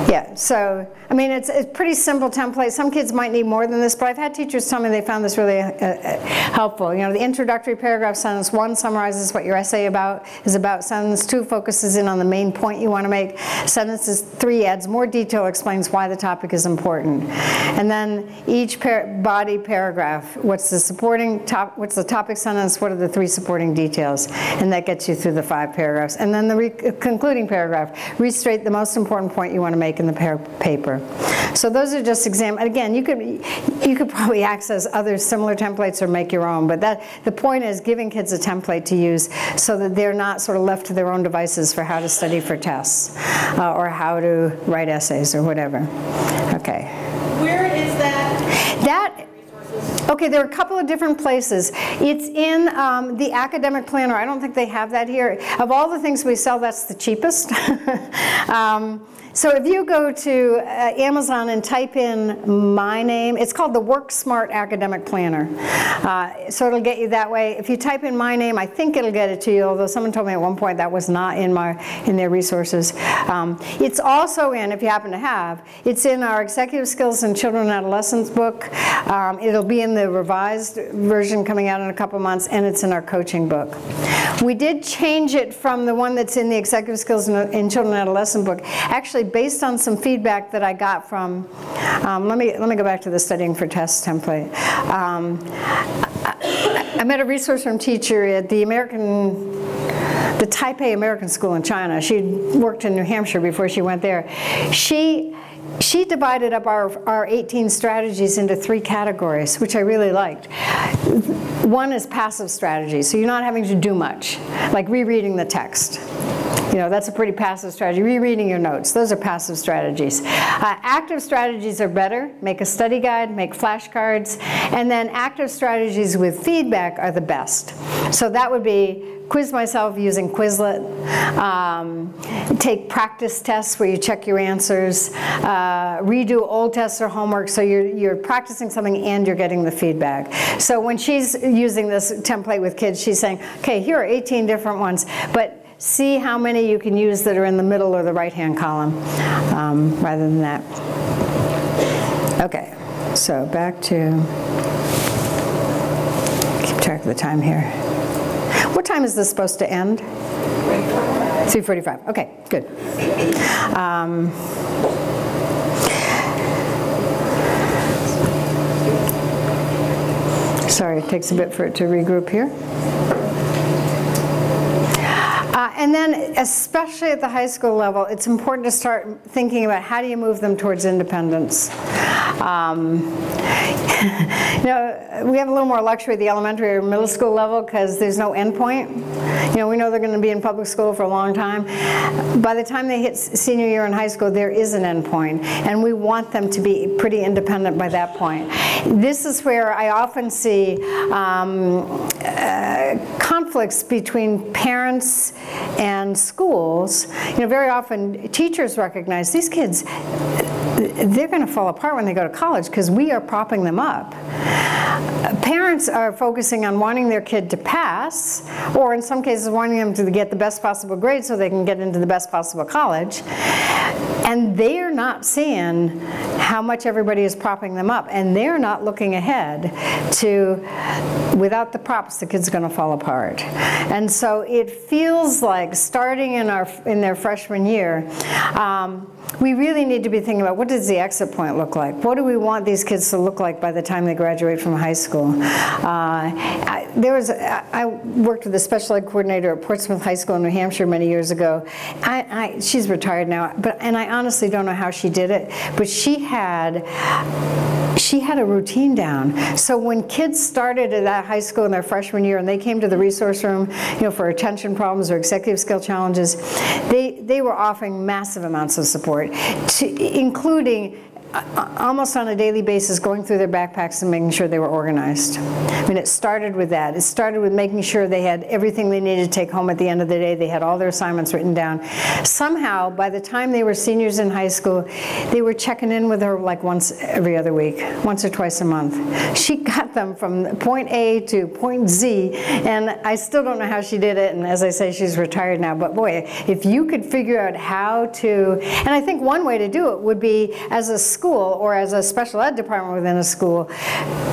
Yeah, so, I mean, it's a pretty simple template. Some kids might need more than this, but I've had teachers tell me they found this really helpful. You know, the introductory paragraph, sentence 1 summarizes what your essay is about. Sentence 2 focuses in on the main point you want to make. Sentence 3 adds more detail, explains why the topic is important. And then each body paragraph, what's the topic sentence, what are the 3 supporting details? And that gets you through the 5 paragraphs. And then the concluding paragraph, restate the most important point you want to make in the paper. So those are just examples. Again, you could probably access other similar templates or make your own, but the point is giving kids a template to use so that they're not sort of left to their own devices for how to study for tests or how to write essays or whatever. Okay. Where is that? Okay, there are a couple of different places. It's in the academic planner. I don't think they have that here. Of all the things we sell, that's the cheapest. So if you go to Amazon and type in my name, it's called the Work Smart Academic Planner. So it'll get you that way. If you type in my name, I think it'll get it to you, although someone told me at one point that was not in their resources. It's also in, if you happen to have, it's in our Executive Skills in Children and Adolescents book. It'll be in the revised version coming out in a couple months, and it's in our coaching book. We did change it from the one that's in the Executive Skills in Children and Adolescents book, actually based on some feedback that I got from, let me go back to the Studying for Tests template. I met a resource room teacher at the Taipei American School in China. She worked in New Hampshire before she went there. She divided up our 18 strategies into 3 categories, which I really liked. One is passive strategy, so you're not having to do much, like rereading the text. You know, that's a pretty passive strategy. Rereading your notes, those are passive strategies. Active strategies are better. Make a study guide, make flashcards, and then active strategies with feedback are the best. So that would be quiz myself using Quizlet, take practice tests where you check your answers, redo old tests or homework so you're practicing something and you're getting the feedback. So when she's using this template with kids, she's saying, okay, here are 18 different ones, but see how many you can use that are in the middle or the right-hand column rather than that. Okay, so back to, keep track of the time here. What time is this supposed to end? 3:45. Okay, good. Sorry, it takes a bit for it to regroup here. And then, especially at the high school level, it's important to start thinking about how do you move them towards independence. You know, we have a little more luxury at the elementary or middle school level because there's no end point. You know, we know they're going to be in public school for a long time. By the time they hit senior year in high school, there is an end point, and we want them to be pretty independent by that point. This is where I often see conflicts between parents and schools. You know, very often teachers recognize these kids, they're going to fall apart when they go to college because we are propping them up. Parents are focusing on wanting their kid to pass, or in some cases wanting them to get the best possible grade so they can get into the best possible college. And they're not seeing how much everybody is propping them up, and they're not looking ahead to, without the props, the kid's going to fall apart. And so it feels like starting in their freshman year, we really need to be thinking about what does the exit point look like? What do we want these kids to look like by the time they graduate from high school? I worked with a special ed coordinator at Portsmouth High School in New Hampshire many years ago. She's retired now, and I honestly don't know how she did it, but she had a routine down. So when kids started at that high school in their freshman year and they came to the resource room, you know, for attention problems or executive skill challenges, they were offering massive amounts of support, including almost on a daily basis going through their backpacks and making sure they were organized. I mean, it started with that. It started with making sure they had everything they needed to take home at the end of the day. They had all their assignments written down. Somehow, by the time they were seniors in high school, they were checking in with her like once every other week, once or twice a month. She got them from point A to point Z, and I still don't know how she did it, and as I say, she's retired now, but boy, if you could figure out how to, and I think one way to do it would be as a school or as a special ed department within a school,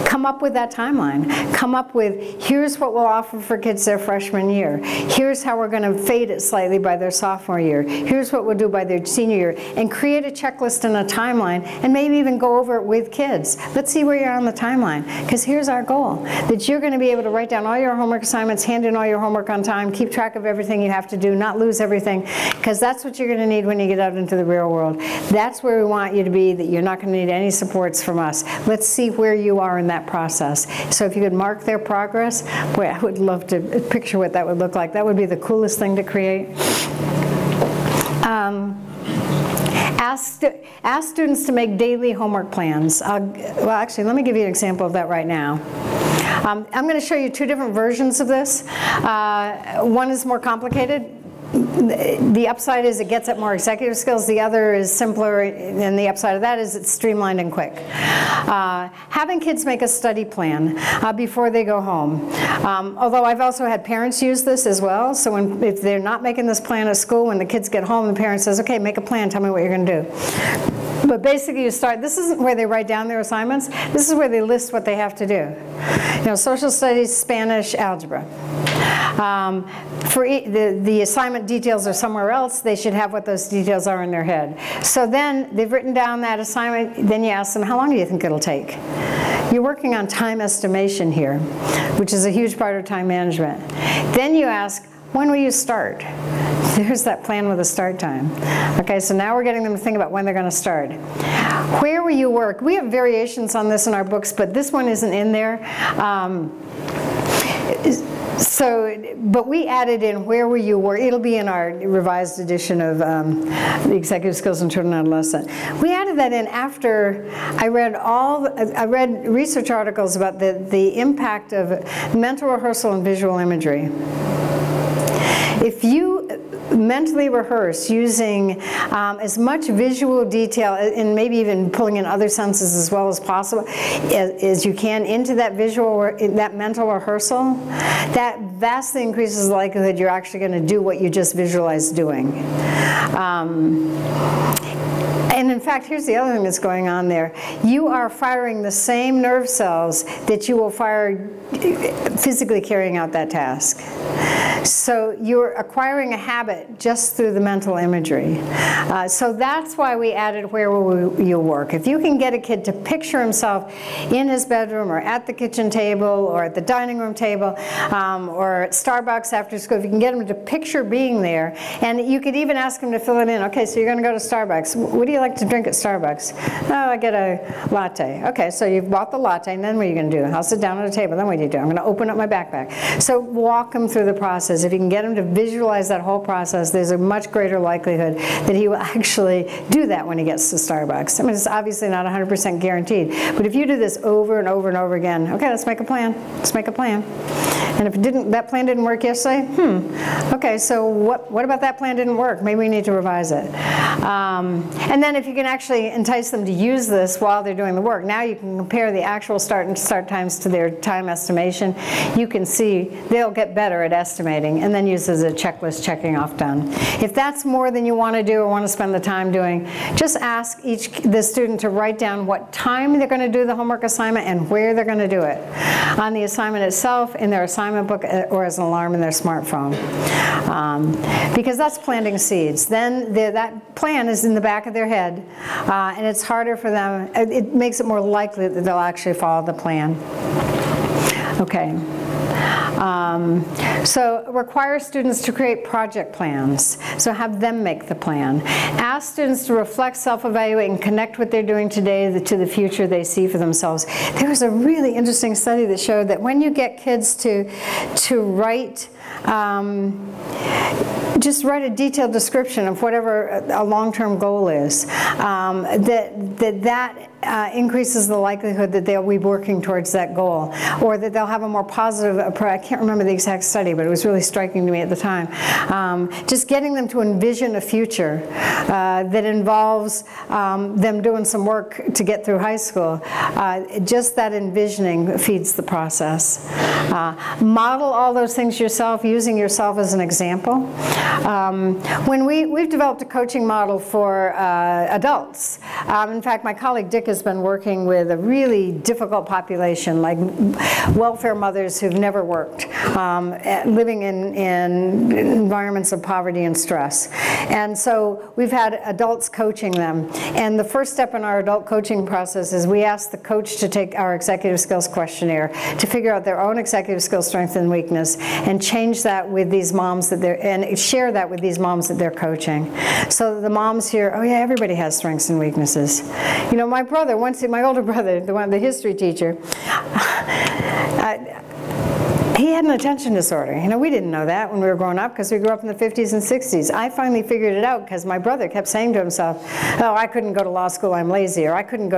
come up with that timeline. Come up with, here's what we'll offer for kids their freshman year. Here's how we're going to fade it slightly by their sophomore year. Here's what we'll do by their senior year. And create a checklist and a timeline, and maybe even go over it with kids. Let's see where you're on the timeline. Because here's our goal, that you're going to be able to write down all your homework assignments, hand in all your homework on time, keep track of everything you have to do, not lose everything, because that's what you're going to need when you get out into the real world. That's where we want you to be, that you're not going to need any supports from us. Let's see where you are in that process. So if you could mark their progress, boy, I would love to picture what that would look like. That would be the coolest thing to create. Ask students to make daily homework plans. Well, actually, let me give you an example of that right now. I'm going to show you two different versions of this. One is more complicated. The upside is it gets at more executive skills. The other is simpler, and the upside of that is it's streamlined and quick. Having kids make a study plan before they go home. Although I've also had parents use this as well. So if they're not making this plan at school, when the kids get home, the parent says, okay, make a plan, tell me what you're going to do. But basically you start, this isn't where they write down their assignments, this is where they list what they have to do. You know, social studies, Spanish, algebra. For the assignment details are somewhere else, they should have what those details are in their head. So then they've written down that assignment, then you ask them, how long do you think it'll take? You're working on time estimation here, which is a huge part of time management. Then you ask, when will you start? There's that plan with a start time. Okay, so now we're getting them to think about when they're going to start. Where will you work? We have variations on this in our books, but this one isn't in there. But we added in where were you work. It'll be in our revised edition of the Executive Skills in Children and Adolescents. We added that in after I read research articles about the impact of mental rehearsal and visual imagery. If you mentally rehearse using as much visual detail and maybe even pulling in other senses as well as possible as you can into that that mental rehearsal, that vastly increases the likelihood you're actually going to do what you just visualized doing. And in fact, here's the other thing that's going on there. You are firing the same nerve cells that you will fire physically carrying out that task. So you're acquiring a habit just through the mental imagery. So that's why we added where will you work. If you can get a kid to picture himself in his bedroom or at the kitchen table or at the dining room table or at Starbucks after school, if you can get him to picture being there, and you could even ask him to fill it in. Okay, so you're going to go to Starbucks. What do you like to drink at Starbucks? Oh, I get a latte. Okay, so you've bought the latte, and then what are you going to do? I'll sit down at a table. Then what do you do? I'm going to open up my backpack. So walk him through the process. If you can get him to visualize that whole process, there's a much greater likelihood that he will actually do that when he gets to Starbucks. I mean, it's obviously not 100% guaranteed, but if you do this over and over and over again, okay, let's make a plan. Let's make a plan. And if that plan didn't work yesterday, okay, so what about that plan didn't work? Maybe we need to revise it. And then if you can actually entice them to use this while they're doing the work, now you can compare the actual start times to their time estimation. You can see they'll get better at estimating, and then use as a checklist checking off done. If that's more than you want to do or want to spend the time doing, just ask the student to write down what time they're going to do the homework assignment and where they're going to do it. On the assignment itself, in their assignment book, or as an alarm in their smartphone. Because that's planting seeds. Then that plan is in the back of their head, and it's harder for them. It makes it more likely that they'll actually follow the plan. Okay. So require students to create project plans. So have them make the plan. Ask students to reflect, self-evaluate, and connect what they're doing today to the future they see for themselves. There was a really interesting study that showed that when you get kids to write just write a detailed description of whatever a long-term goal is, that increases the likelihood that they'll be working towards that goal, or that they'll have a more positive approach. I can't remember the exact study, but it was really striking to me at the time. Just getting them to envision a future that involves them doing some work to get through high school, just that envisioning feeds the process. Model all those things yourself, using yourself as an example. When we've developed a coaching model for adults. In fact, my colleague Dick has been working with a really difficult population, like welfare mothers who've never worked, living in environments of poverty and stress. And so we've had adults coaching them. And the first step in our adult coaching process is we ask the coach to take our executive skills questionnaire to figure out their own executive skills strength and weakness, and change that with these moms and share that with these moms that they're coaching. So the moms hear, oh yeah, everybody has strengths and weaknesses. You know, my older brother, the history teacher, he had an attention disorder. You know, we didn't know that when we were growing up because we grew up in the 50s and 60s. I finally figured it out because my brother kept saying to himself, oh, I couldn't go to law school, I'm lazy, or I couldn't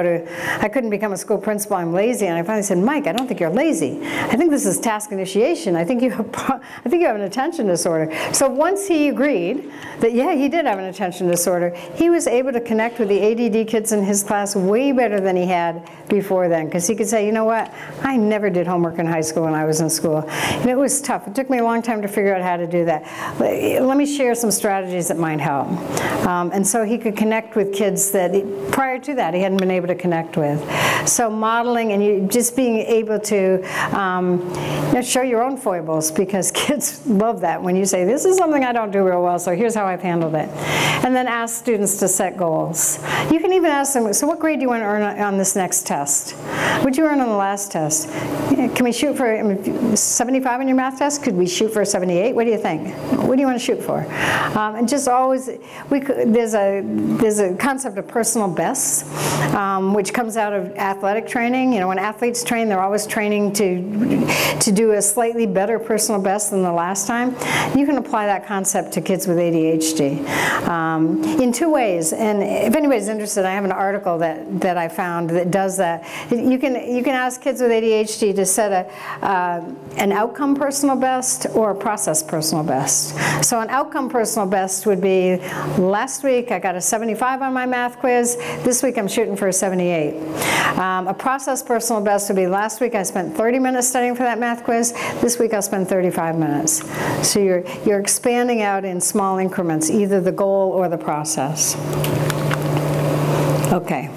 become a school principal, I'm lazy. And I finally said, Mike, I don't think you're lazy. I think this is task initiation. I think you have an attention disorder. So once he agreed that, yeah, he did have an attention disorder, he was able to connect with the ADD kids in his class way better than he had before then, because he could say, you know what, I never did homework in high school when I was in school. And it was tough. It took me a long time to figure out how to do that. Let me share some strategies that might help. And so he could connect with kids that prior to that he hadn't been able to connect with. So modeling and just being able to show your own foibles, because kids love that when you say, this is something I don't do real well, so here's how I've handled it. And then ask students to set goals. You can even ask them, so what grade do you want to earn on this next test? What'd you earn on the last test? can we shoot for 75 on your math test? Could we shoot for 78? What do you think? What do you want to shoot for? And just always, there's a concept of personal bests, which comes out of athletic training. You know, when athletes train, they're always training to do a slightly better personal best than the last time. You can apply that concept to kids with ADHD in two ways. And if anybody's interested, I have an article that I found that does that. You can ask kids with ADHD to set an outcome personal best or a process personal best. So an outcome personal best would be, last week I got a 75 on my math quiz, this week I'm shooting for a 78. A process personal best would be, last week I spent 30 minutes studying for that math quiz, this week I'll spend 35 minutes. So you're expanding out in small increments, either the goal or the process. Okay.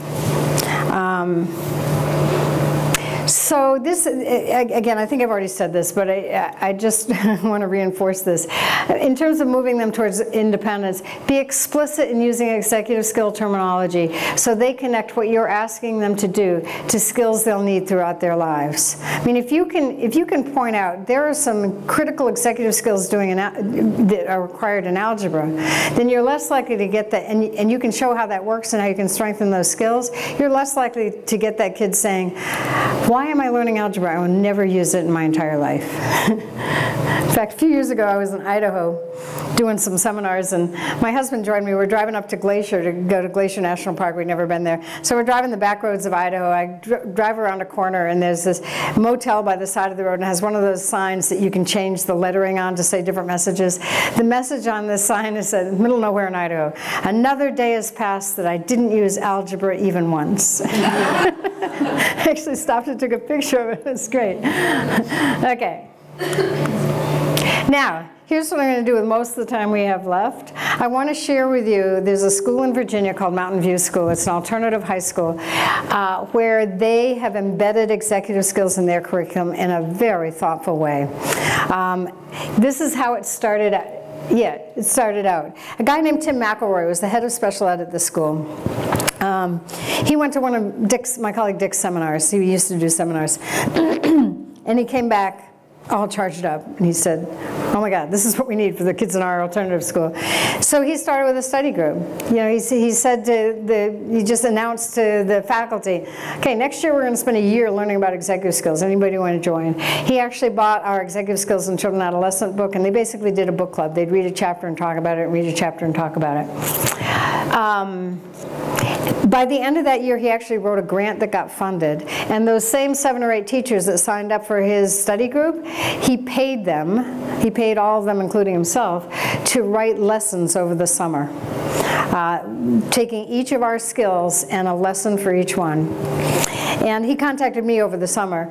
So this, again, I think I've already said this, but I just want to reinforce this. In terms of moving them towards independence, be explicit in using executive skill terminology so they connect what you're asking them to do to skills they'll need throughout their lives. I mean, if you can point out there are some critical executive skills that are required in algebra, then you're less likely to get that, and you can show how that works and how you can strengthen those skills, you're less likely to get that kid saying, why am I learning algebra? I will never use it in my entire life. In fact, a few years ago, I was in Idaho doing some seminars, and my husband joined me. We're driving up to Glacier to go to Glacier National Park. We'd never been there. So we're driving the back roads of Idaho. I drive around a corner, and there's this motel by the side of the road, and it has one of those signs that you can change the lettering on to say different messages. The message on this sign is said, middle of nowhere in Idaho, another day has passed that I didn't use algebra even once. I actually stopped and took a picture of it. It's great. Okay. Now, here's what I'm going to do with most of the time we have left. I want to share with you, there's a school in Virginia called Mountain View School. It's an alternative high school where they have embedded executive skills in their curriculum in a very thoughtful way. This is how it started out. Yeah, it started out. A guy named Tim McElroy was the head of special ed at the school. He went to one of my colleague Dick's seminars. He used to do seminars. And he came back all charged up, and he said, oh my God, this is what we need for the kids in our alternative school. So he started with a study group. You know, he said he just announced to the faculty, okay, next year we're going to spend a year learning about executive skills. Anybody want to join? He actually bought our Executive Skills in Children and Adolescent book, and they basically did a book club. They'd read a chapter and talk about it, read a chapter and talk about it. By the end of that year, he actually wrote a grant that got funded. And those same 7 or 8 teachers that signed up for his study group, he paid them, he paid all of them, including himself, to write lessons over the summer, taking each of our skills and a lesson for each one. And he contacted me over the summer,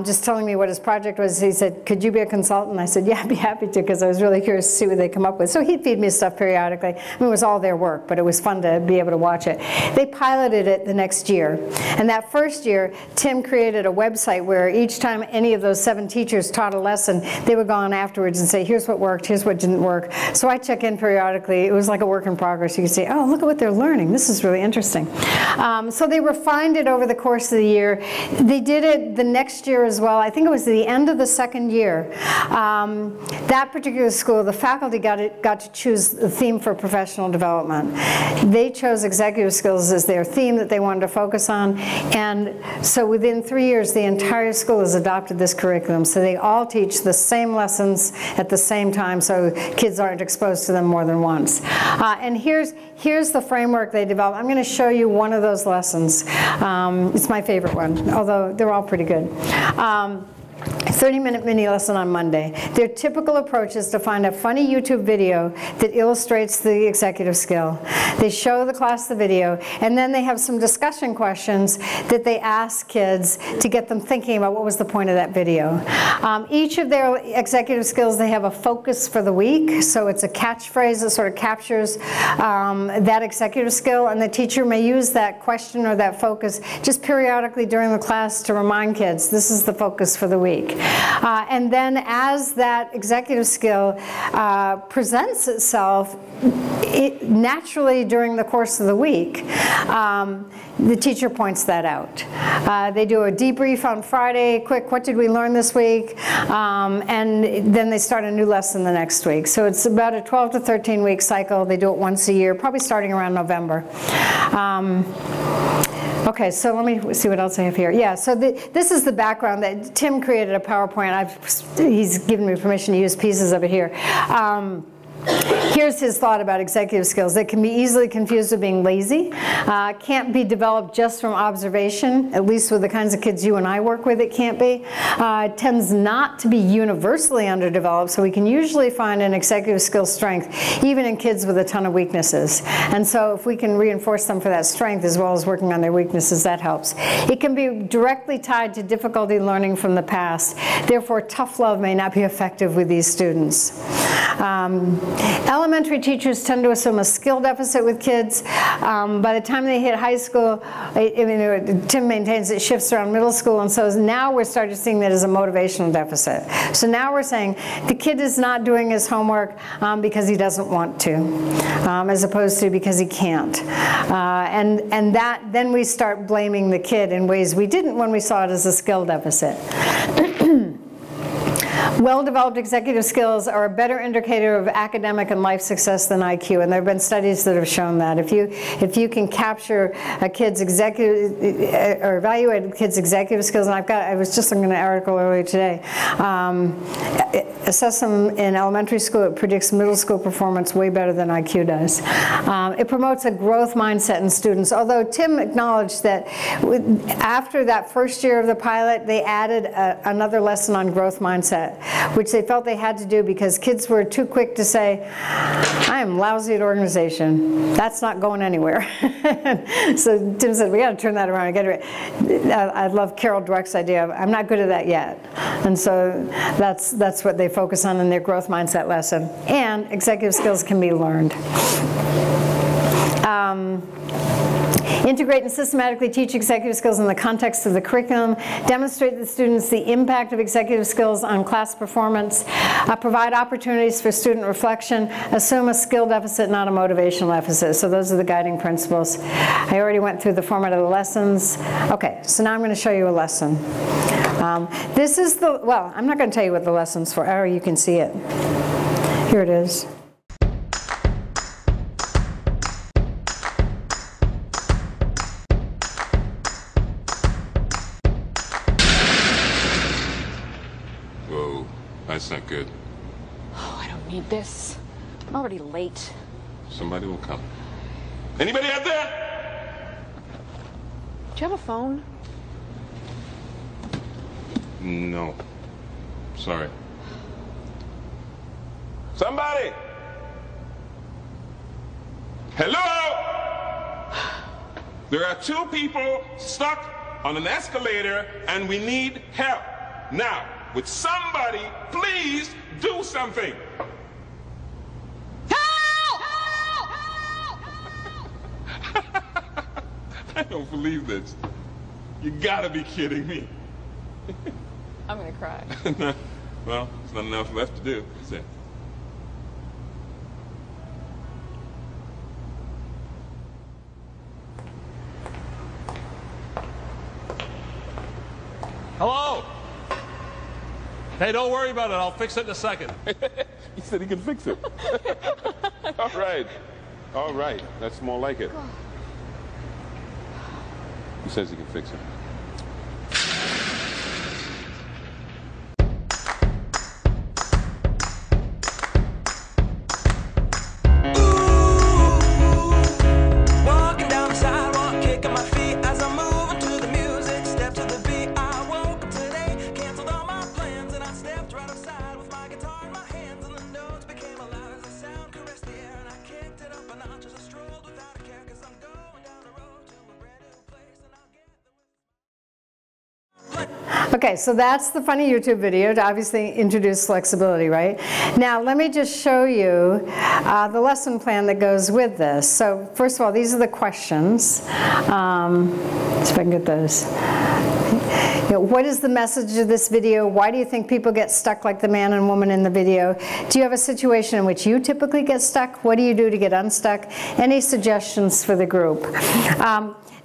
just telling me what his project was. He said, could you be a consultant? I said, yeah, I'd be happy to, because I was really curious to see what they come up with. So he'd feed me stuff periodically. I mean, it was all their work, but it was fun to be able to watch it. They piloted it the next year. And that first year, Tim created a website where each time any of those 7 teachers taught a lesson, they would go on afterwards and say, here's what worked, here's what didn't work. So I check in periodically. It was like a work in progress. You could say, oh, look at what they're learning. This is really interesting. So they refined it over the course of the year. They did it the next year as well. I think it was the end of the second year. That particular school, the faculty got to choose the theme for professional development. They chose executive skills as their theme that they wanted to focus on. And so within 3 years, the entire school has adopted this curriculum. So they all teach the same lessons at the same time, so kids aren't exposed to them more than once. And here's the framework they developed. I'm going to show you one of those lessons. It's my favorite one, although they're all pretty good. 30-minute mini lesson on Monday. Their typical approach is to find a funny YouTube video that illustrates the executive skill. They show the class the video, and then they have some discussion questions that they ask kids to get them thinking about what was the point of that video. Each of their executive skills, they have a focus for the week, so it's a catchphrase that sort of captures that executive skill, and the teacher may use that question or that focus just periodically during the class to remind kids, this is the focus for the week. And then as that executive skill presents itself naturally during the course of the week, the teacher points that out. They do a debrief on Friday, quick, what did we learn this week? And then they start a new lesson the next week. So it's about a 12 to 13 week cycle. They do it once a year, probably starting around November. Okay, so let me see what else I have here. Yeah, so this is the background that Tim created a PowerPoint. He's given me permission to use pieces of it here. Here's his thought about executive skills. They can be easily confused with being lazy. Can't be developed just from observation, at least with the kinds of kids you and I work with, it can't be. It tends not to be universally underdeveloped, so we can usually find an executive skill strength even in kids with a ton of weaknesses. And so if we can reinforce them for that strength as well as working on their weaknesses, that helps. It can be directly tied to difficulty learning from the past. Therefore, tough love may not be effective with these students. Elementary teachers tend to assume a skill deficit with kids. By the time they hit high school, Tim maintains it shifts around middle school, and so now we're starting seeing that as a motivational deficit. So now we're saying the kid is not doing his homework because he doesn't want to, as opposed to because he can't. And then we start blaming the kid in ways we didn't when we saw it as a skill deficit. Well-developed executive skills are a better indicator of academic and life success than IQ, and there have been studies that have shown that. If you can capture a kid's executive, or evaluate a kid's executive skills, and I was just looking at an article earlier today, assess them in elementary school, it predicts middle school performance way better than IQ does. It promotes a growth mindset in students, although Tim acknowledged that after that first year of the pilot, they added another lesson on growth mindset, which they felt they had to do because kids were too quick to say, I am lousy at organization. That's not going anywhere. So Tim said, we got to turn that around and get it. I love Carol Dweck's idea of, I'm not good at that yet. And so that's what they focus on in their growth mindset lesson. And executive skills can be learned. Integrate and systematically teach executive skills in the context of the curriculum. Demonstrate to the students the impact of executive skills on class performance. Provide opportunities for student reflection. Assume a skill deficit, not a motivational deficit. So those are the guiding principles. I already went through the format of the lessons. Okay, so now I'm going to show you a lesson. This is well, I'm not going to tell you what the lesson's for. Oh, you can see it. Here it is. That's not good. Oh, I don't need this. I'm already late. Somebody will come. Anybody out there? Do you have a phone? No. Sorry. Somebody! Hello? There are 2 people stuck on an escalator and we need help. Now, would somebody please do something? Help! Help! Help! I don't believe this. You gotta be kidding me. I'm gonna cry. Well, there's not enough left to do, is there? Hello? Hey, don't worry about it. I'll fix it in a second. He said he could fix it. All right. All right. That's more like it. He says he can fix it. Okay, so that's the funny YouTube video to obviously introduce flexibility, right? Now, let me just show you the lesson plan that goes with this. So, first of all, these are the questions. See if I can get those. what is the message of this video? Why do you think people get stuck like the man and woman in the video? Do you have a situation in which you typically get stuck? What do you do to get unstuck? Any suggestions for the group?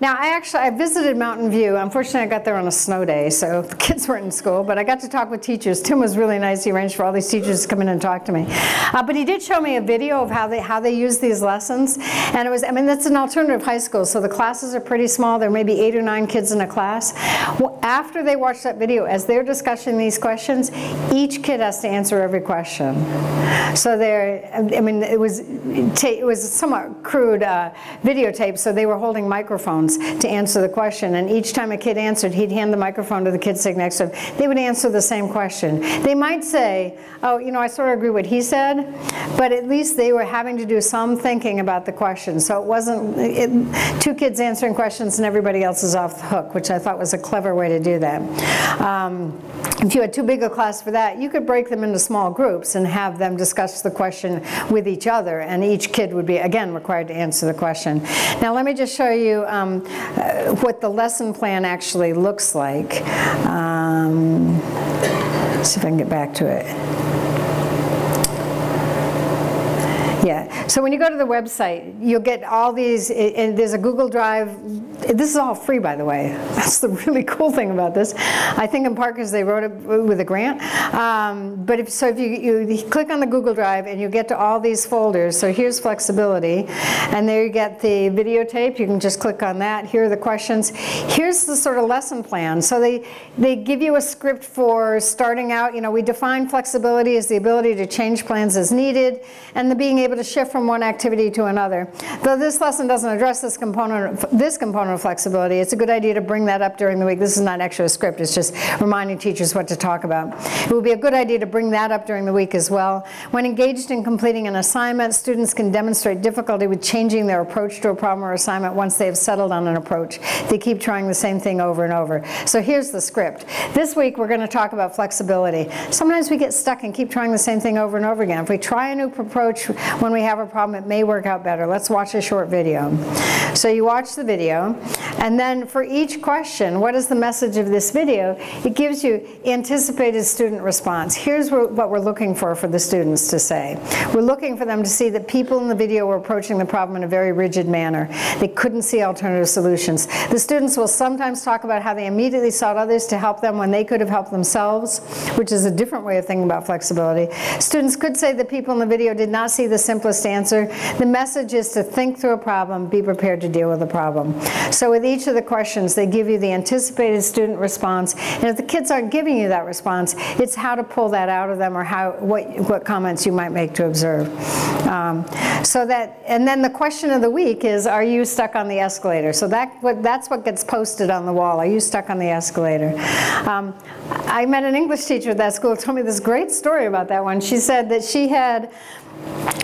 Now, I visited Mountain View. Unfortunately, I got there on a snow day, so the kids weren't in school, but I got to talk with teachers. Tim was really nice. He arranged for all these teachers to come in and talk to me. But he did show me a video of how they use these lessons. And it was, I mean, that's an alternative high school, so the classes are pretty small. There may be 8 or 9 kids in a class. Well, after they watch that video, as they're discussing these questions, each kid has to answer every question. So I mean, it was somewhat crude videotape, so they were holding microphones to answer the question, and each time a kid answered, he'd hand the microphone to the kid sitting next to him. They would answer the same question. They might say, oh, you know, I sort of agree with what he said, but at least they were having to do some thinking about the question. So it wasn't 2 kids answering questions and everybody else is off the hook, which I thought was a clever way to do that. If you had too big a class for that, you could break them into small groups and have them discuss the question with each other, and each kid would be, again, required to answer the question. Now let me just show you what the lesson plan actually looks like. See if I can get back to it. Yeah, so when you go to the website, you'll get all these, and there's a Google Drive. This is all free, by the way. That's the really cool thing about this. I think in part because they wrote it with a grant. But if you click on the Google Drive and you get to all these folders, so here's flexibility, and there you get the videotape. You can just click on that. Here are the questions. Here's the sort of lesson plan. So they give you a script for starting out. You know, we define flexibility as the ability to change plans as needed, and the being able to shift from one activity to another. Though this lesson doesn't address this component of flexibility, it's a good idea to bring that up during the week. This is not actually a script, it's just reminding teachers what to talk about. It would be a good idea to bring that up during the week as well. When engaged in completing an assignment, students can demonstrate difficulty with changing their approach to a problem or assignment once they have settled on an approach. They keep trying the same thing over and over. So here's the script. This week we're going to talk about flexibility. Sometimes we get stuck and keep trying the same thing over and over again. If we try a new approach when we have a problem, it may work out better. Let's watch a short video. So you watch the video, and then for each question, what is the message of this video? It gives you anticipated student response. Here's what we're looking for the students to say. We're looking for them to see that people in the video were approaching the problem in a very rigid manner. They couldn't see alternative solutions. The students will sometimes talk about how they immediately sought others to help them when they could have helped themselves, which is a different way of thinking about flexibility. Students could say that people in the video did not see the simplest answer. The message is to think through a problem, be prepared to deal with the problem. So with each of the questions, they give you the anticipated student response, and if the kids aren't giving you that response, it's how to pull that out of them, or what comments you might make to observe. And then the question of the week is, are you stuck on the escalator? So that's what gets posted on the wall. Are you stuck on the escalator? I met an English teacher at that school who told me this great story about that one. She said that she had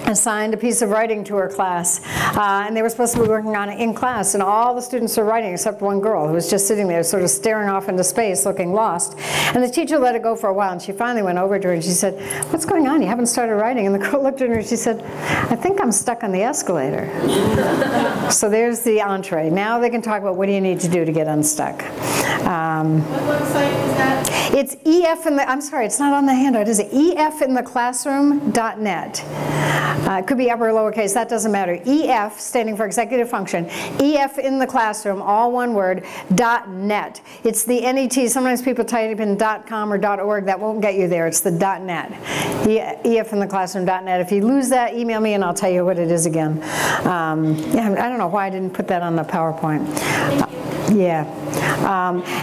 assigned a piece of writing to her class, and they were supposed to be working on it in class, and all the students were writing except one girl who was just sitting there sort of staring off into space looking lost. And the teacher let it go for a while, and she finally went over to her and she said, "What's going on? You haven't started writing." And the girl looked at her and she said, "I think I'm stuck on the escalator." So there's the entree. Now they can talk about what do you need to do to get unstuck. What website is that? It's I'm sorry, it's not on the handout, is it? efintheclassroom.net. It could be upper or lowercase, that doesn't matter. EF, standing for executive function, EF in the classroom, all one word, .net. It's the NET, sometimes people type in .com or .org, that won't get you there, it's the .net. EF in the classroom.net. If you lose that, email me and I'll tell you what it is again. Yeah, I don't know why I didn't put that on the PowerPoint.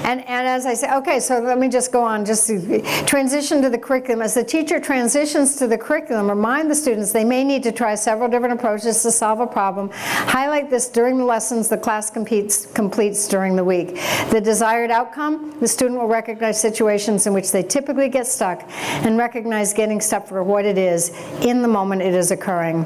And as I say, okay, so let me just go on, just to transition to the curriculum. As the teacher transitions to the curriculum, remind the students they may need to try several different approaches to solve a problem. Highlight this during the lessons the class completes during the week. The desired outcome, the student will recognize situations in which they typically get stuck and recognize getting stuck for what it is in the moment it is occurring.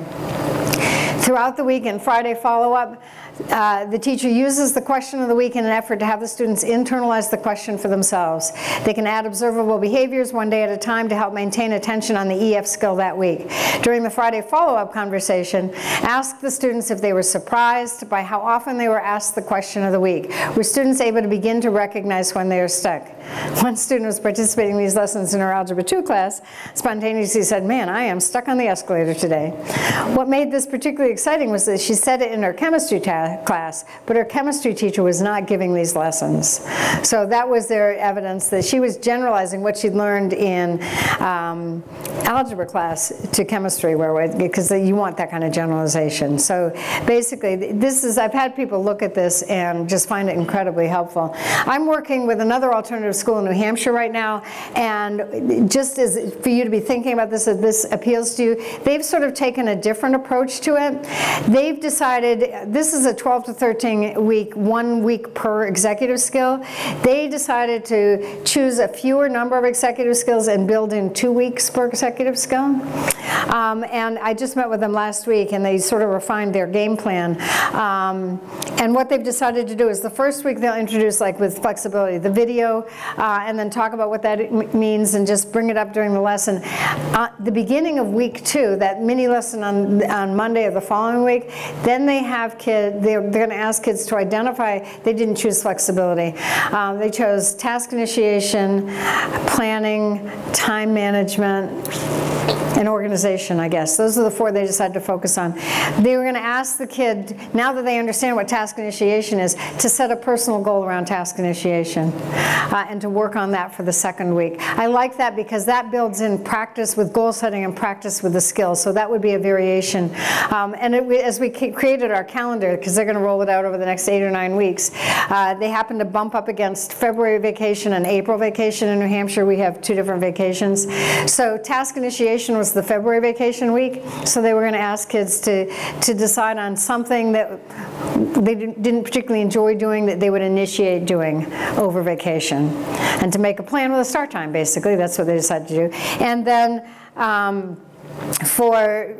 Throughout the week and Friday follow-up, The teacher uses the question of the week in an effort to have the students internalize the question for themselves. They can add observable behaviors one day at a time to help maintain attention on the EF skill that week. During the Friday follow-up conversation, ask the students if they were surprised by how often they were asked the question of the week. Were students able to begin to recognize when they are stuck? One student was participating in these lessons in her Algebra 2 class, spontaneously said, "Man, I am stuck on the escalator today." What made this particularly exciting was that she said it in her chemistry class, but her chemistry teacher was not giving these lessons. So that was their evidence that she was generalizing what she'd learned in algebra class to chemistry, because you want that kind of generalization. So basically, I've had people look at this and just find it incredibly helpful. I'm working with another alternative school in New Hampshire right now, and just as for you to be thinking about this, if this appeals to you, they've sort of taken a different approach to it. They've decided, this is a 12 to 13 week, 1 week per executive skill. They decided to choose a fewer number of executive skills and build in 2 weeks per executive skill. And I just met with them last week, and they sort of refined their game plan. And what they've decided to do is the first week they'll introduce, like with flexibility, the video, and then talk about what that means and just bring it up during the lesson. The beginning of week 2, that mini lesson on Monday of the following week, then they have kids, they're going to ask kids to identify, they didn't choose flexibility. They chose task initiation, planning, time management, and organization, I guess. Those are the 4 they decided to focus on. They were going to ask the kid, now that they understand what task initiation is, to set a personal goal around task initiation and to work on that for the 2nd week. I like that because that builds in practice with goal setting and practice with the skills. So that would be a variation. As we created our calendar, because they're going to roll it out over the next 8 or 9 weeks, they happen to bump up against February vacation and April vacation in New Hampshire. We have 2 different vacations. So task initiation was the February vacation week, so they were going to ask kids to decide on something that they didn't particularly enjoy doing that they would initiate doing over vacation, and to make a plan with a start time, basically. That's what they decided to do. And then for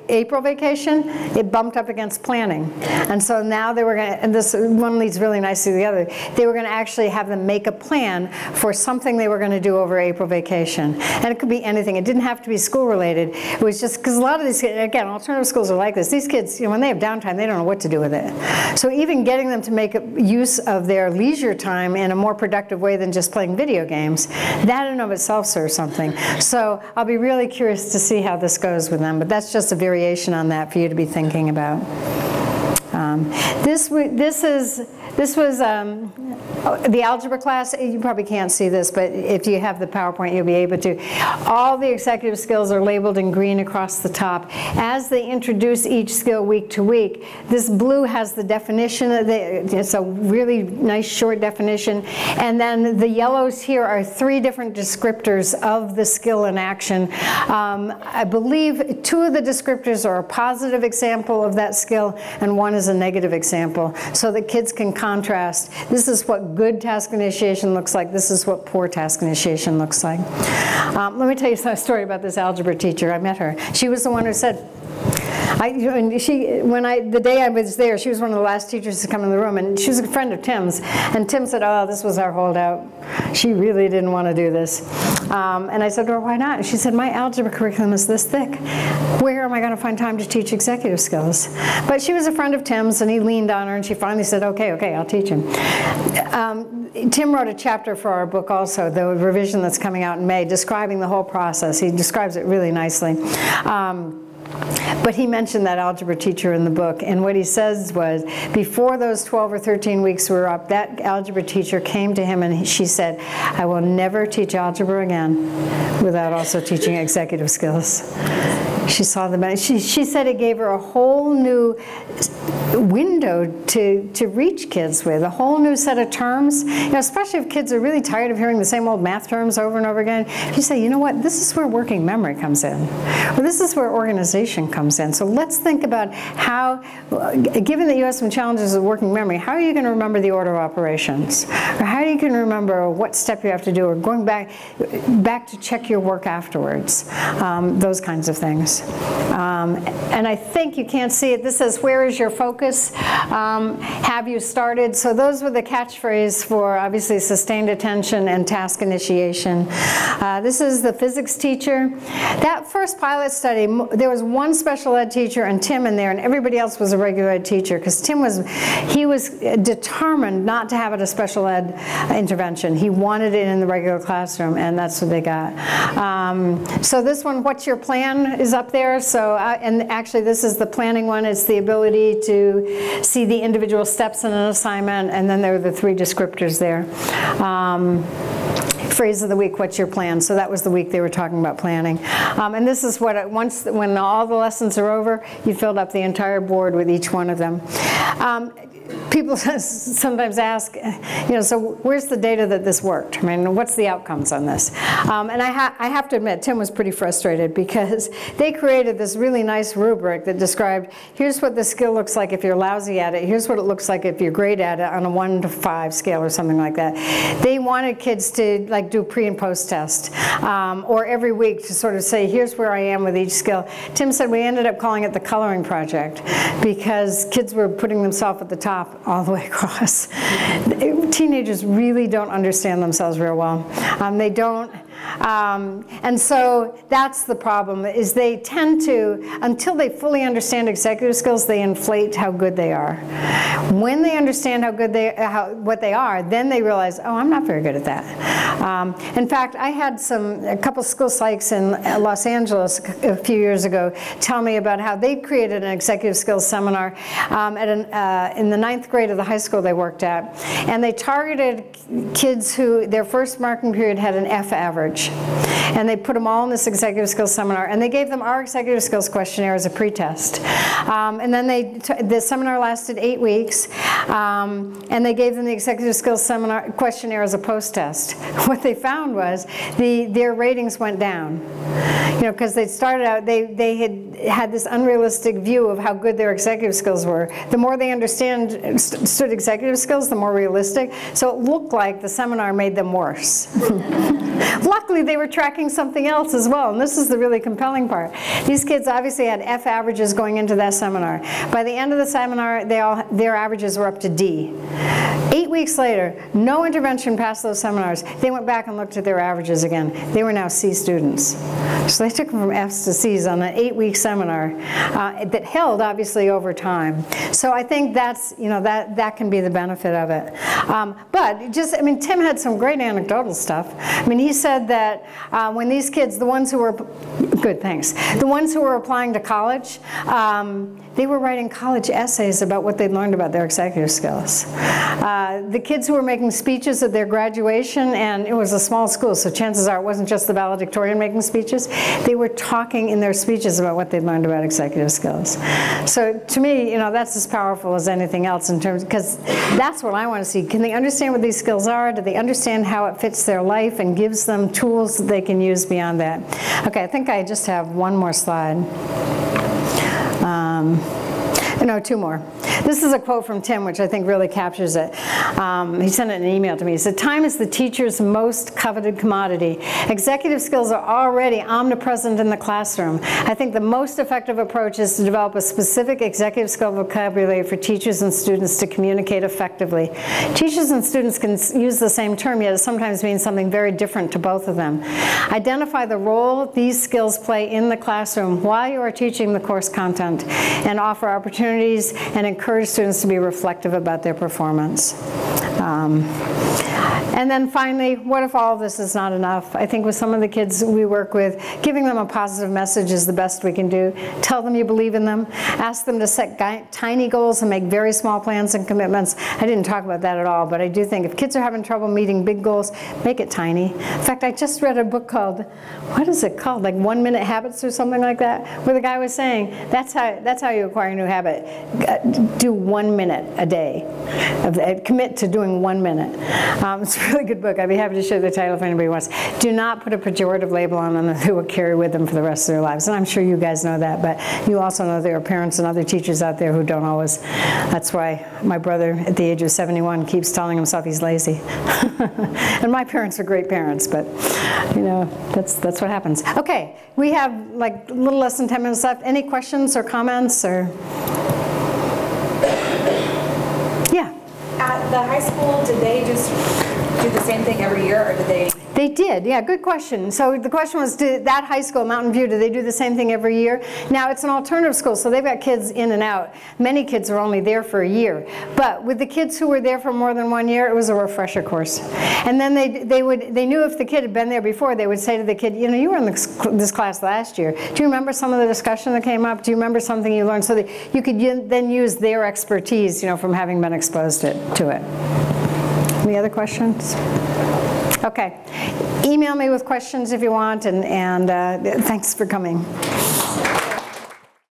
April vacation, it bumped up against planning. And so now they were going to, and this one leads really nicely to the other, they were going to actually have them make a plan for something they were going to do over April vacation. And it could be anything. It didn't have to be school related. It was just, because a lot of these kids, again, alternative schools are like this. These kids, when they have downtime, they don't know what to do with it. So even getting them to make use of their leisure time in a more productive way than just playing video games, that in and of itself serves something. So I'll be really curious to see how this goes with them, but that's just a variation on that for you to be thinking about. This was the algebra class. You probably can't see this, but if you have the PowerPoint, you'll be able to. All the executive skills are labeled in green across the top. As they introduce each skill week to week, this blue has the definition. It's a really nice short definition. And then the yellows here are 3 different descriptors of the skill in action. I believe 2 of the descriptors are a positive example of that skill, and 1 is a negative example, so that kids can contrast. This is what good task initiation looks like. This is what poor task initiation looks like. Let me tell you a story about this algebra teacher. I met her. She was the one who said, the day I was there, she was one of the last teachers to come in the room, and she was a friend of Tim's. And Tim said, "Oh, this was our holdout. She really didn't want to do this." And I said, "Well, why not?" And she said, "My algebra curriculum is this thick. Where am I going to find time to teach executive skills?" But she was a friend of Tim's, and he leaned on her, and she finally said, okay, I'll teach him. Tim wrote a chapter for our book also, the revision that's coming out in May, describing the whole process. He describes it really nicely. But he mentioned that algebra teacher in the book, and what he says was, before those 12 or 13 weeks were up, that algebra teacher came to him and she said, "I will never teach algebra again without also teaching executive skills." She saw the, she said it gave her a whole new window to reach kids with, a whole new set of terms. Especially if kids are really tired of hearing the same old math terms over and over again. You say, you know what, this is where working memory comes in. Or this is where organization comes in. So let's think about how, given that you have some challenges with working memory, how are you going to remember the order of operations? Or how are you going to remember what step you have to do, or going back to check your work afterwards? Those kinds of things. focus. And I think you can't see it. This says, where is your focus? Have you started? So those were the catchphrase for obviously sustained attention and task initiation. This is the physics teacher. That first pilot study, there was one special ed teacher and Tim in there, and everybody else was a regular ed teacher, because Tim was determined not to have it a special ed intervention. He wanted it in the regular classroom, and that's what they got. So this one, what's your plan, is up there. So, and actually this is the planning one. It's the ability to see the individual steps in an assignment, and then there are the 3 descriptors there. Phrase of the week, what's your plan? So that was the week they were talking about planning. And this is what, when all the lessons are over, you filled up the entire board with each one of them. People sometimes ask, so where's the data that this worked? I mean, what's the outcomes on this? And I have to admit, Tim was pretty frustrated, because they created this really nice rubric that described, here's what the skill looks like if you're lousy at it, here's what it looks like if you're great at it on a 1 to 5 scale or something like that. They wanted kids to like do pre and post test, or every week to sort of say, here's where I am with each skill. Tim said we ended up calling it the coloring project, because kids were putting themselves at the top all the way across. Teenagers really don't understand themselves real well. They don't. And so that's the problem, is they tend to, until they fully understand executive skills, they inflate how good they are. When they understand how good what they are, then they realize, oh, I'm not very good at that. In fact, I had a couple school psychs in Los Angeles a few years ago tell me about how they created an executive skills seminar in the 9th grade of the high school they worked at. And they targeted kids who their first marking period had an F average. And they put them all in this executive skills seminar, and they gave them our executive skills questionnaire as a pretest. And then the seminar lasted 8 weeks, and they gave them the executive skills seminar questionnaire as a post-test. What they found was their ratings went down. Because they started out, they had this unrealistic view of how good their executive skills were. The more they understood executive skills, the more realistic. So it looked like the seminar made them worse. Luckily, they were tracking something else as well, and this is the really compelling part. These kids obviously had F averages going into that seminar. By the end of the seminar, their averages were up to D. 8 weeks later, no intervention past those seminars. They went back and looked at their averages again. They were now C students. So they took them from Fs to Cs on an 8-week seminar that held, obviously, over time. So I think that's, that can be the benefit of it. But Tim had some great anecdotal stuff. He said that when these kids, the ones who were, the ones who were applying to college, they were writing college essays about what they'd learned about their executive skills. The kids who were making speeches at their graduation, and it was a small school, so chances are it wasn't just the valedictorian making speeches, they were talking in their speeches about what they'd learned about executive skills. So to me, that's as powerful as anything else in terms, because that's what I want to see. Can they understand what these skills are? Do they understand how it fits their life and gives them tools that they can use beyond that? Okay, I think I just have one more slide. No, 2 more. This is a quote from Tim, which I think really captures it. He sent it in an email to me. He said, time is the teacher's most coveted commodity. Executive skills are already omnipresent in the classroom. I think the most effective approach is to develop a specific executive skill vocabulary for teachers and students to communicate effectively. Teachers and students can use the same term, yet it sometimes means something very different to both of them. Identify the role these skills play in the classroom while you are teaching the course content, and offer opportunities and encourage students to be reflective about their performance. And then finally, what if all of this is not enough? I think with some of the kids we work with, giving them a positive message is the best we can do. Tell them you believe in them. Ask them to set tiny goals and make very small plans and commitments. I didn't talk about that at all, but I do think if kids are having trouble meeting big goals, make it tiny. In fact, I just read a book called, what is it called? Like 1 Minute Habits or something like that, where the guy was saying, that's how you acquire a new habit. Do 1 minute a day. Commit to doing 1 minute. It's really good book. I'd be happy to share the title if anybody wants. Do not put a pejorative label on them that they will carry with them for the rest of their lives. And I'm sure you guys know that, but you also know there are parents and other teachers out there who don't always. That's why my brother, at the age of 71, keeps telling himself he's lazy. And my parents are great parents, but you know, that's what happens. Okay, we have like a little less than 10 minutes left. Any questions or comments or? Yeah. At the high school, did they just do the same thing every year, or did they? They did, yeah, good question. So the question was, did that high school, Mountain View, do they do the same thing every year? Now, it's an alternative school, so they've got kids in and out. Many kids are only there for a year. But with the kids who were there for more than 1 year, it was a refresher course. And then they knew if the kid had been there before, they would say to the kid, you know, you were in this class last year. Do you remember some of the discussion that came up? Do you remember something you learned? So that you could then use their expertise, you know, from having been exposed to it. Any other questions? Okay. Email me with questions if you want, and thanks for coming.